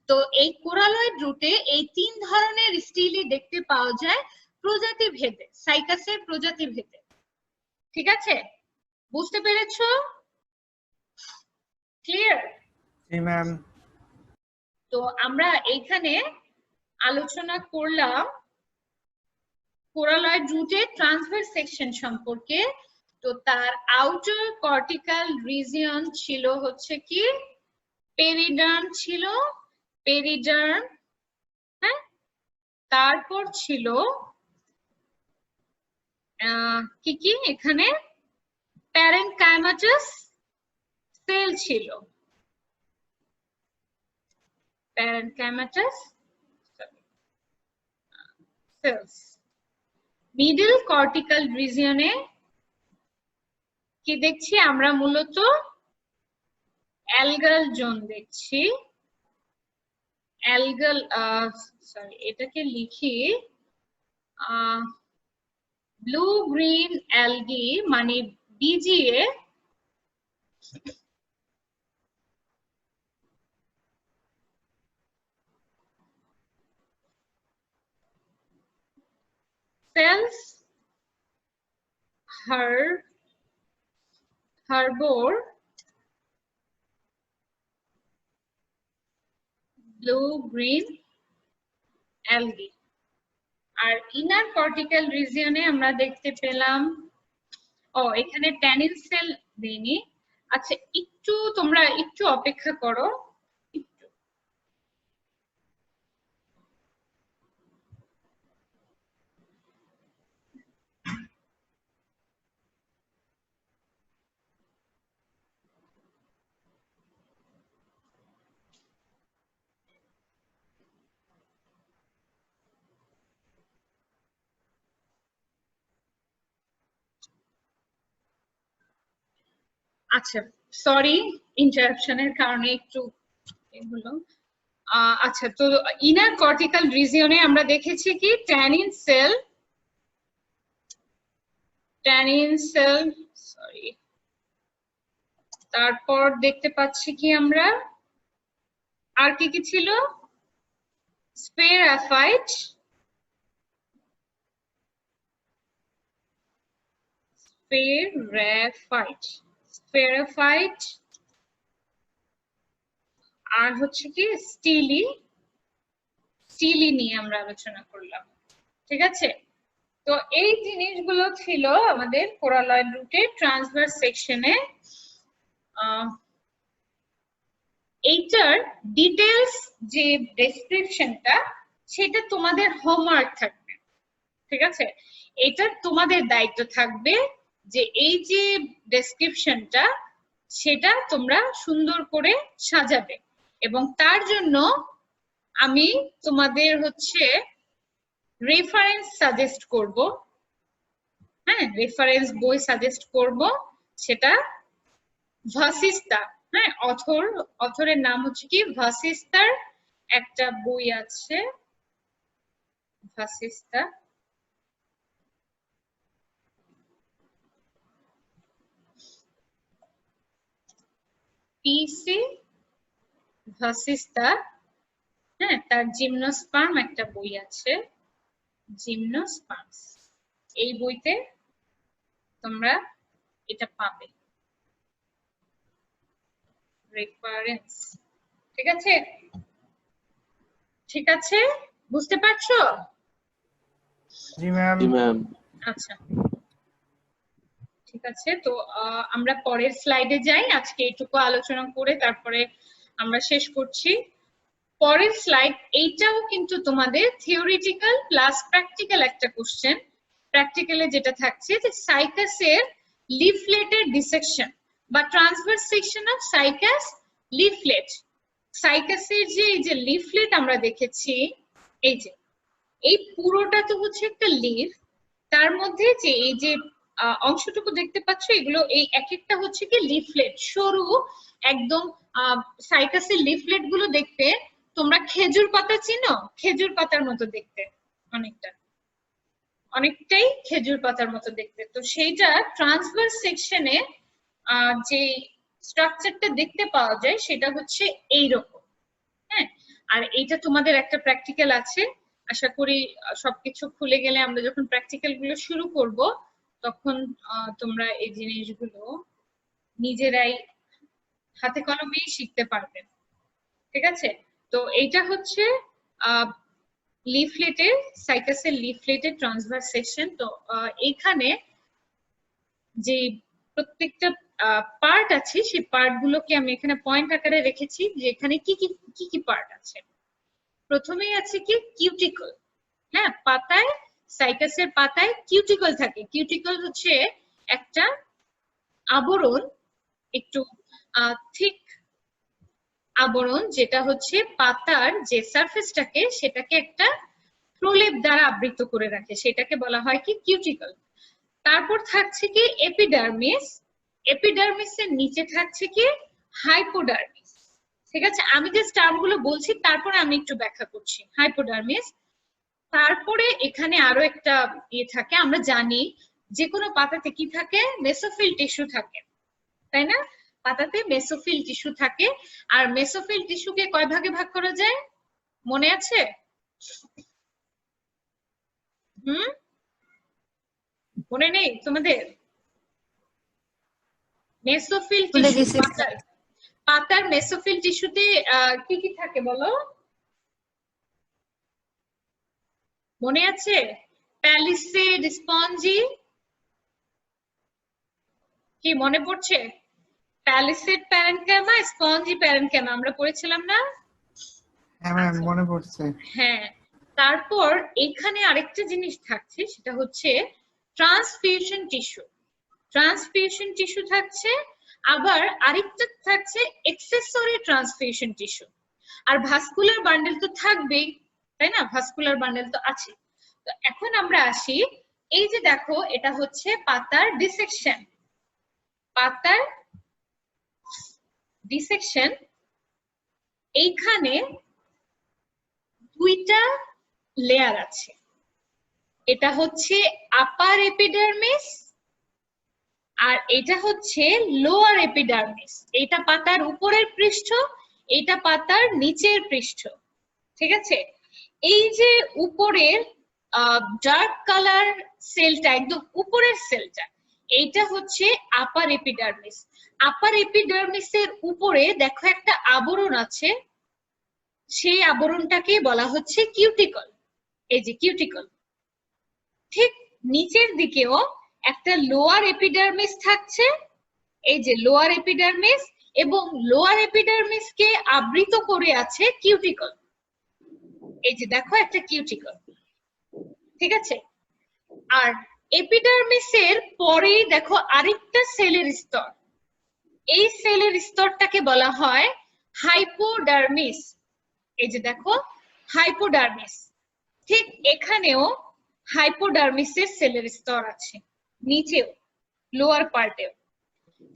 তো এই কোরালয়েড রুটে এই 3 ধরনের স্টিলি দেখতে পাওয়া যায় প্রজাতি ভেদে, সাইকাসের প্রজাতি ভেদে। ঠিক আছে? বুঝতে পেরেছো? ক্লিয়ার? জি ম্যাম। তো আমরা এইখানে আলোচনা করলাম কোরালয়েড রুটের ট্রান্সভার্স সেকশন সম্পর্কে। তো তার আউটার কর্টিক্যাল রিজিয়ন ছিল হচ্ছে কি পেরিডার্ম ছিল, পেরিডার্ম, হ্যাঁ, তারপর ছিল কি কি এখানে প্যারেনকাইমাটাস সেল ছিল, প্যারেনকাইমাটাস সেলস। মিডল কর্টিক্যাল রিজিয়নে কি দেখছি আমরা? মূলত অ্যালগাল জোন দেখছি। অ্যালগাল, সরি এটাকে লিখি ব্লু গ্রিন অ্যালগি, মানে VGA. cells harbor blue green algae। আর ইনার কর্টিক্যাল রিজিয়নে আমরা দেখতে পেলাম, এখানে ট্যানিন সেল দেইনি। আচ্ছা একটু তোমরা একটু অপেক্ষা করো। আচ্ছা সরি, ইন্টারাপশনের কারণে একটু এগুলো। আচ্ছা, তো ইনার কর্টিক্যাল রিজিয়নে আমরা দেখেছি কি ট্যানিন সেল, সরি, তারপর দেখতে পাচ্ছি কি আমরা আর কি কি ছিল? স্পেরাফাইট, স্পেরাফাইট, আর হচ্ছে কি স্টিলি নিয়ে আমরা আলোচনা করলাম। ঠিক আছে, তো এই জিনিসগুলো ছিল আমাদের কোরালয়েড রুটের ট্রান্সভার্স সেকশনে। এইটার ডিটেলস যে ডেসক্রিপশনটা সেটা তোমাদের হোমওয়ার্ক থাকবে। ঠিক আছে, এটা তোমাদের দায়িত্ব থাকবে যে এই যে ডেসক্রিপশনটা সেটা তোমরা সুন্দর করে সাজাবে, এবং তার জন্য আমি তোমাদের হচ্ছে রেফারেন্স সাজেস্ট করব। হ্যাঁ, রেফারেন্স বই সাজেস্ট করব, সেটা ভাসিস্তা। হ্যাঁ, অথরের নাম হচ্ছে কি ভাসিস্তার একটা বই আছে, ভাসিস্তা। পিসি ভাসিস্তা। হ্যাঁ, তার জিমনোস্পার্ম একটা বই আছে, জিমনোস্পার্মস। এই বইতে তোমরা এটা পাবে রেফারেন্স। ঠিক আছে, ঠিক আছে, বুঝতে পারছো? জি ম্যাম। জি ম্যাম। আচ্ছা, ঠিক আছে, তো আমরা পরের স্লাইডে যাই। আজকে এইটুকু আলোচনা করে তারপরে আমরা শেষ করছি। পরের স্লাইড, এইটাও কিন্তু তোমাদের থিওরিটিক্যাল প্লাস প্র্যাকটিক্যাল একটা কোশ্চেন। প্র্যাকটিক্যালে যেটা থাকছে যে সাইকাসের লিফলেটের ডিসেকশন বা transverse section of Cycas leaflet. সাইকাসের যে এই যে লিফলেট আমরা দেখেছি, এই যে এই পুরোটা তো হচ্ছে একটা লিফ, তার মধ্যে যে এই যে অংশটুকু দেখতে পাচ্ছ, এগুলো এই এক একটা হচ্ছে কি লিফলেট, সরু একদম। সাইকাসের লিফলেট গুলো দেখতে তোমরা খেজুর পাতা চিনো? খেজুর পাতার মতো দেখতে, অনেকটাই খেজুর পাতার মতো দেখতে। তো সেইটা ট্রান্সভার্স সেকশনে যে স্ট্রাকচারটা দেখতে পাওয়া যায় সেটা হচ্ছে এইরকম। হ্যাঁ, আর এইটা তোমাদের একটা প্র্যাকটিক্যাল আছে। আশা করি সবকিছু খুলে গেলে আমরা যখন প্র্যাকটিক্যাল গুলো শুরু করব তখন তোমরা এই জিনিসগুলো নিজেরাই হাতে কলমেই শিখতে পারবে। ঠিক আছে, তো এইটা হচ্ছে লিফলেটের, সাইকাসের লিফলেটের ট্রান্সভার্স সেকশন। তো এইখানে যে প্রত্যেকটা পার্ট আছে সেই পার্ট গুলোকে আমি এখানে পয়েন্ট আকারে রেখেছি যে এখানে কি কি পার্ট আছে। প্রথমেই আছে কি কিউটিকল। হ্যাঁ, পাতায়, সাইকাসের পাতায় কিউটিকল থাকে। কিউটিকল হচ্ছে একটা আবরণ, একটু থিক আবরণ, যেটা হচ্ছে পাতার যে সারফেসটাকে সেটাকে একটা প্রলেপ দ্বারা আবৃত করে রাখে, সেটাকে বলা হয় কি কিউটিকল। তারপর থাকছে কি এপিডার্মিস। এপিডার্মিসের নিচে থাকছে কি হাইপোডার্মিস। ঠিক আছে, আমি যে টার্মগুলো বলছি তারপরে আমি একটু ব্যাখ্যা করছি। হাইপোডার্মিস, তারপরে এখানে আরো একটা ইয়ে থাকে, আমরা জানি যে কোনো পাতাতে কি থাকে, মেসোফিল টিস্যু থাকে, তাই না? পাতাতে মেসোফিল টিস্যু থাকে। আর মেসোফিল টিস্যুকে কয় ভাগে ভাগ করা যায় মনে আছে? মনে নেই তোমাদের? মেসোফিল টিস্যু, পাতার মেসোফিল টিস্যুতে কি কি থাকে বলো, মনে আছে? প্যালিসেড, স্পঞ্জি, কি মনে পড়ছে? প্যালিসেড প্যারেনকাইমা, স্পঞ্জি প্যারেনকাইমা আমরা পড়েছিলাম না? হ্যাঁ ম্যাম, মনে পড়ছে। হ্যাঁ, তারপর এখানে আরেকটা জিনিস থাকছে, সেটা হচ্ছে ট্রান্সফিউশন টিস্যু। ট্রান্সফিউশন টিস্যু থাকছে, আবার আরেকটা থাকছে এক্সেসরি ট্রান্সফিউশন টিস্যু। আর ভাস্কুলার বান্ডেল তো থাকবেই, তাই না? ভাস্কুলার বান্ডেল তো আছে। তো এখন আমরা আসি, এই যে দেখো এটা হচ্ছে পাতার ডিসেকশন। পাতার ডিসেকশন, এইখানে দুইটা লেয়ার আছে। এটা হচ্ছে আপার এপিডার্মিস আর এটা হচ্ছে লোয়ার এপিডার্মিস। এটা পাতার উপরের পৃষ্ঠ, এটা পাতার নিচের পৃষ্ঠ, ঠিক আছে। এই যে উপরের ডার্ক কালার সেলটা, একদম উপরের সেলটা, এইটা হচ্ছে আপার এপিডার্মিস। আপার এপিডার্মিসের উপরে দেখো একটা আবরণ আছে, সেই আবরণটাকে বলা হচ্ছে কিউটিকল। এই যে কিউটিকল। ঠিক নিচের দিকেও একটা লোয়ার এপিডার্মিস থাকছে, এই যে লোয়ার এপিডার্মিস, এবং লোয়ার এপিডার্মিসকে আবৃত করে আছে কিউটিকল। এই যে দেখো একটা কিউটিকল, ঠিক আছে। আর এপিডার্মিসের পরেই দেখো আরেকটা সেলের স্তর, এই সেলের স্তরটাকে বলা হয় হাইপোডার্মিস। এই যে দেখো হাইপোডার্মিস, ঠিক এখানেও হাইপোডার্মিসের সেলের স্তর আছে, নিচেও লোয়ার পার্টেও,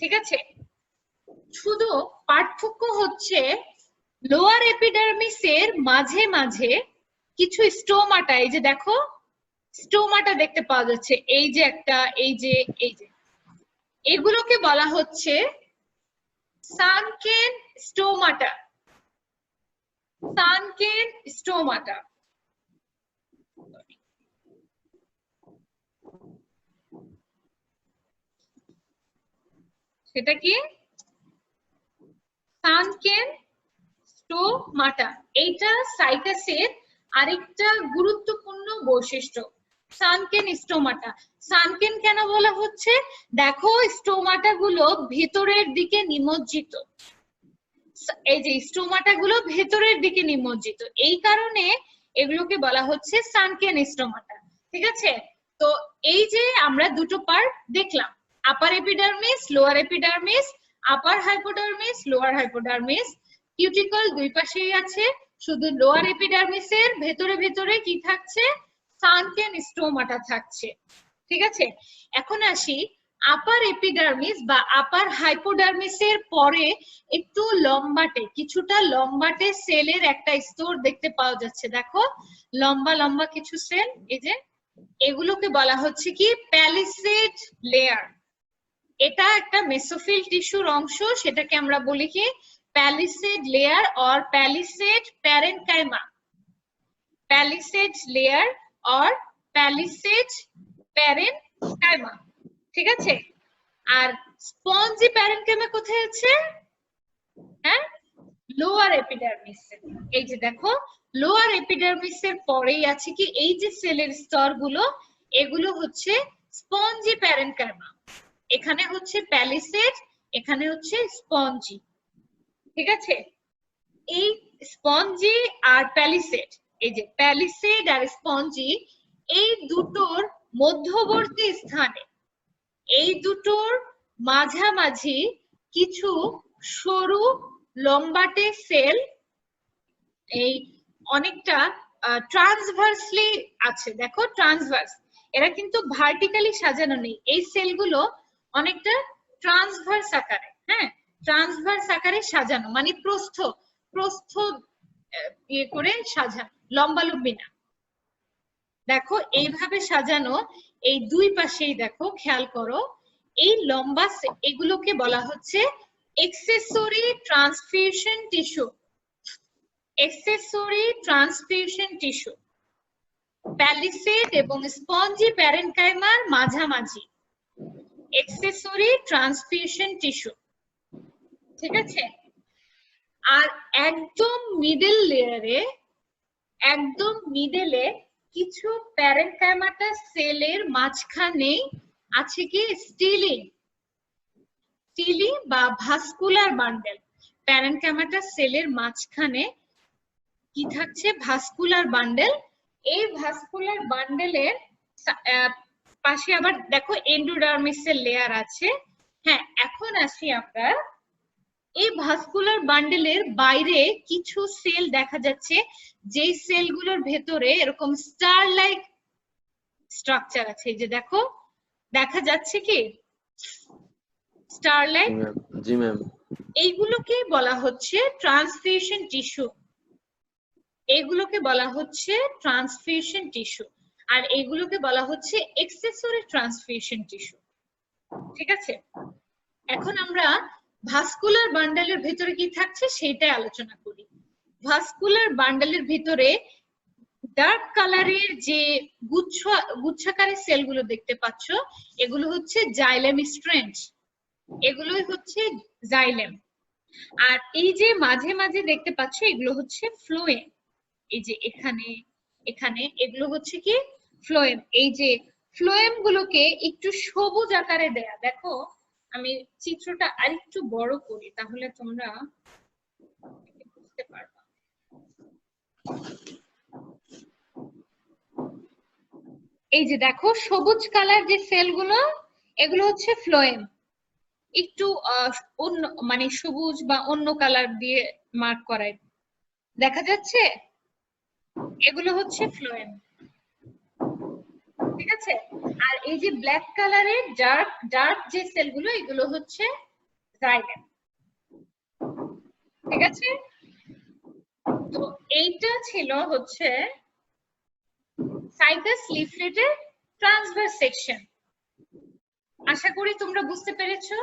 ঠিক আছে। শুধু পার্থক্য হচ্ছে লোয়ার এপিডার্মিসের মাঝে মাঝে কিছু স্টোমাটা, এই যে দেখো স্টোমাটা দেখতে পাওয়া যাচ্ছে, এই যে একটা, এই যে এগুলোকে বলা হচ্ছে সানকেন স্টোমাটা। সানকেন স্টোমাটা। সেটা কি? সানকেন স্টোমাটা। এইটা সাইটাসের আরেকটা গুরুত্বপূর্ণ বৈশিষ্ট্য, সানকেন স্টোমাটা। সানকেন কেন বলা হচ্ছে? দেখো স্টোমাটা গুলো ভেতরের দিকে নিমজ্জিত, এই যে স্টোমাটা গুলো ভেতরের দিকে নিমজ্জিত, এই কারণে এগুলোকে বলা হচ্ছে সানকেন স্টোমাটা, ঠিক আছে। তো এই যে আমরা দুটো পার্ট দেখলাম, আপার এপিডার্মিস, লোয়ার এপিডার্মিস, আপার হাইপোডার্মিস, লোয়ার হাইপোডার্মিস, কিউটিকল দুই পাশেই আছে, শুধু লোয়ার এপিডার্মিসের ভেতরে ভেতরে কি থাকছে? সানকেন স্টোমাটা থাকছে, ঠিক আছে। এখন আসি আপার এপিডার্মিস বা আপার হাইপোডার্মিসের পরে একটু লম্বাটে, কিছুটা লম্বাটে সেলের একটা স্তর দেখতে পাওয়া যাচ্ছে, দেখো লম্বা লম্বা কিছু সেল, এই যে এগুলোকে বলা হচ্ছে কি প্যালিসেড লেয়ার। এটা একটা মেসোফিল টিস্যুর অংশ, সেটাকে আমরা বলি কি palisade layer or palisade parenchyma. Palisade layer or palisade parenchyma, ঠিক আছে। আর স্পঞ্জি প্যারেনকাইমা কোথায় আছে? হ্যাঁ, লোয়ার এপিডার্মিস। এই যে দেখো লোয়ার এপিডার্মিসের পরেই আছে কি এই যে সেলের স্তরগুলো, এগুলো হচ্ছে স্পঞ্জি প্যারেনকাইমা। এখানে হচ্ছে প্যালিসেড, এখানে হচ্ছে স্পঞ্জি, ঠিক আছে। এই স্পঞ্জি আর প্যালিসেড, এই যে প্যালিসেড আর স্পঞ্জি, এই দুটোর মধ্যবর্তী স্থানে, এই দুটোর মাঝামাঝি কিছু সরু লম্বাটে সেল, এই অনেকটা ট্রান্সভার্সলি আছে, দেখো ট্রান্সভার্স, এরা কিন্তু ভার্টিক্যালি সাজানো নেই, এই সেলগুলো অনেকটা ট্রান্সভার্স আকারে, হ্যাঁ ট্রান্সভার্স আকারে সাজানো, মানে প্রস্থ প্রস্থ ইয়ে করে সাজানো, লম্বালম্বি না। দেখো এইভাবে সাজানো, এই দুই পাশেই দেখো খেয়াল করো, এই লম্বা এগুলোকে বলা হচ্ছে accessory transfusion tissue. Accessory transfusion tissue palisade এবং স্পঞ্জি প্যারেনকাইমার মাঝামাঝি এক্সেসরি ট্রান্সফিউশন টিস্যু, ঠিক আছে। আর একদম মিডল লেয়ারে, একদম মিডলে কিছু প্যারেনকাইমাটা সেলের মাঝখানে আছে কি স্টিলি, স্টিলি বা ভাস্কুলার বান্ডেল। প্যারেনকাইমাটা সেলের মাঝখানে কি থাকছে? Vascular bundle. এই ভাস্কুলার বান্ডেলের পাশে আবার দেখো এন্ডোডার্মিসের লেয়ার আছে। হ্যাঁ, এখন আসি আমরা এই ভাস্কুলার বান্ডেলের বাইরে কিছু সেল দেখা যাচ্ছে, যেই সেলগুলোর ভেতরে এরকম স্টার লাইক স্ট্রাকচার আছে, এই যে দেখো দেখা যাচ্ছে কি স্টার লাইক। জি ম্যাম। এইগুলোকে বলা হচ্ছে ট্রান্সফিউশন টিস্যু, এগুলোকে বলা হচ্ছে ট্রান্সফিউশন টিস্যু, আর এগুলোকে বলা হচ্ছে এক্সেসরি ট্রান্সফিউশন টিস্যু, ঠিক আছে। এখন আমরা ভাস্কুলার বান্ডেলের ভিতরে কি থাকছে সেটাই আলোচনা করি। ভাস্কুলার বান্ডেলের ভিতরে ডার্ক কালারের যে গুচ্ছাকারের সেলগুলো দেখতে পাচ্ছ, এগুলো হচ্ছে জাইলেম স্ট্রেন্ড, এগুলোই হচ্ছে জাইলেম। আর এই যে মাঝে মাঝে দেখতে পাচ্ছ এগুলো হচ্ছে ফ্লোয়েম, এই যে এখানে এখানে এগুলো হচ্ছে কি ফ্লোয়েম। এই যে ফ্লোয়েম গুলোকে একটু সবুজ আকারে দেয়া, দেখো আমি চিত্রটা আরেকটু বড় করি তাহলে তোমরা বুঝতে পারবা। এই যে দেখো সবুজ কালার যে সেলগুলো, এগুলো হচ্ছে ফ্লোয়েম। একটু অন্য মানে সবুজ বা অন্য কালার দিয়ে মার্ক করায় দেখা যাচ্ছে, এগুলো হচ্ছে ফ্লোয়েম, ঠিক আছে। আর এই যে ব্ল্যাক কালারের ডার্ক ডার্ক যে সেলগুলো, এগুলো হচ্ছে জাইলেম, ঠিক আছে। তো এইটা ছিল হচ্ছে সাইকাস লিফলেটের ট্রান্সভার্স সেকশন। আশা করি তোমরা বুঝতে পেরেছো।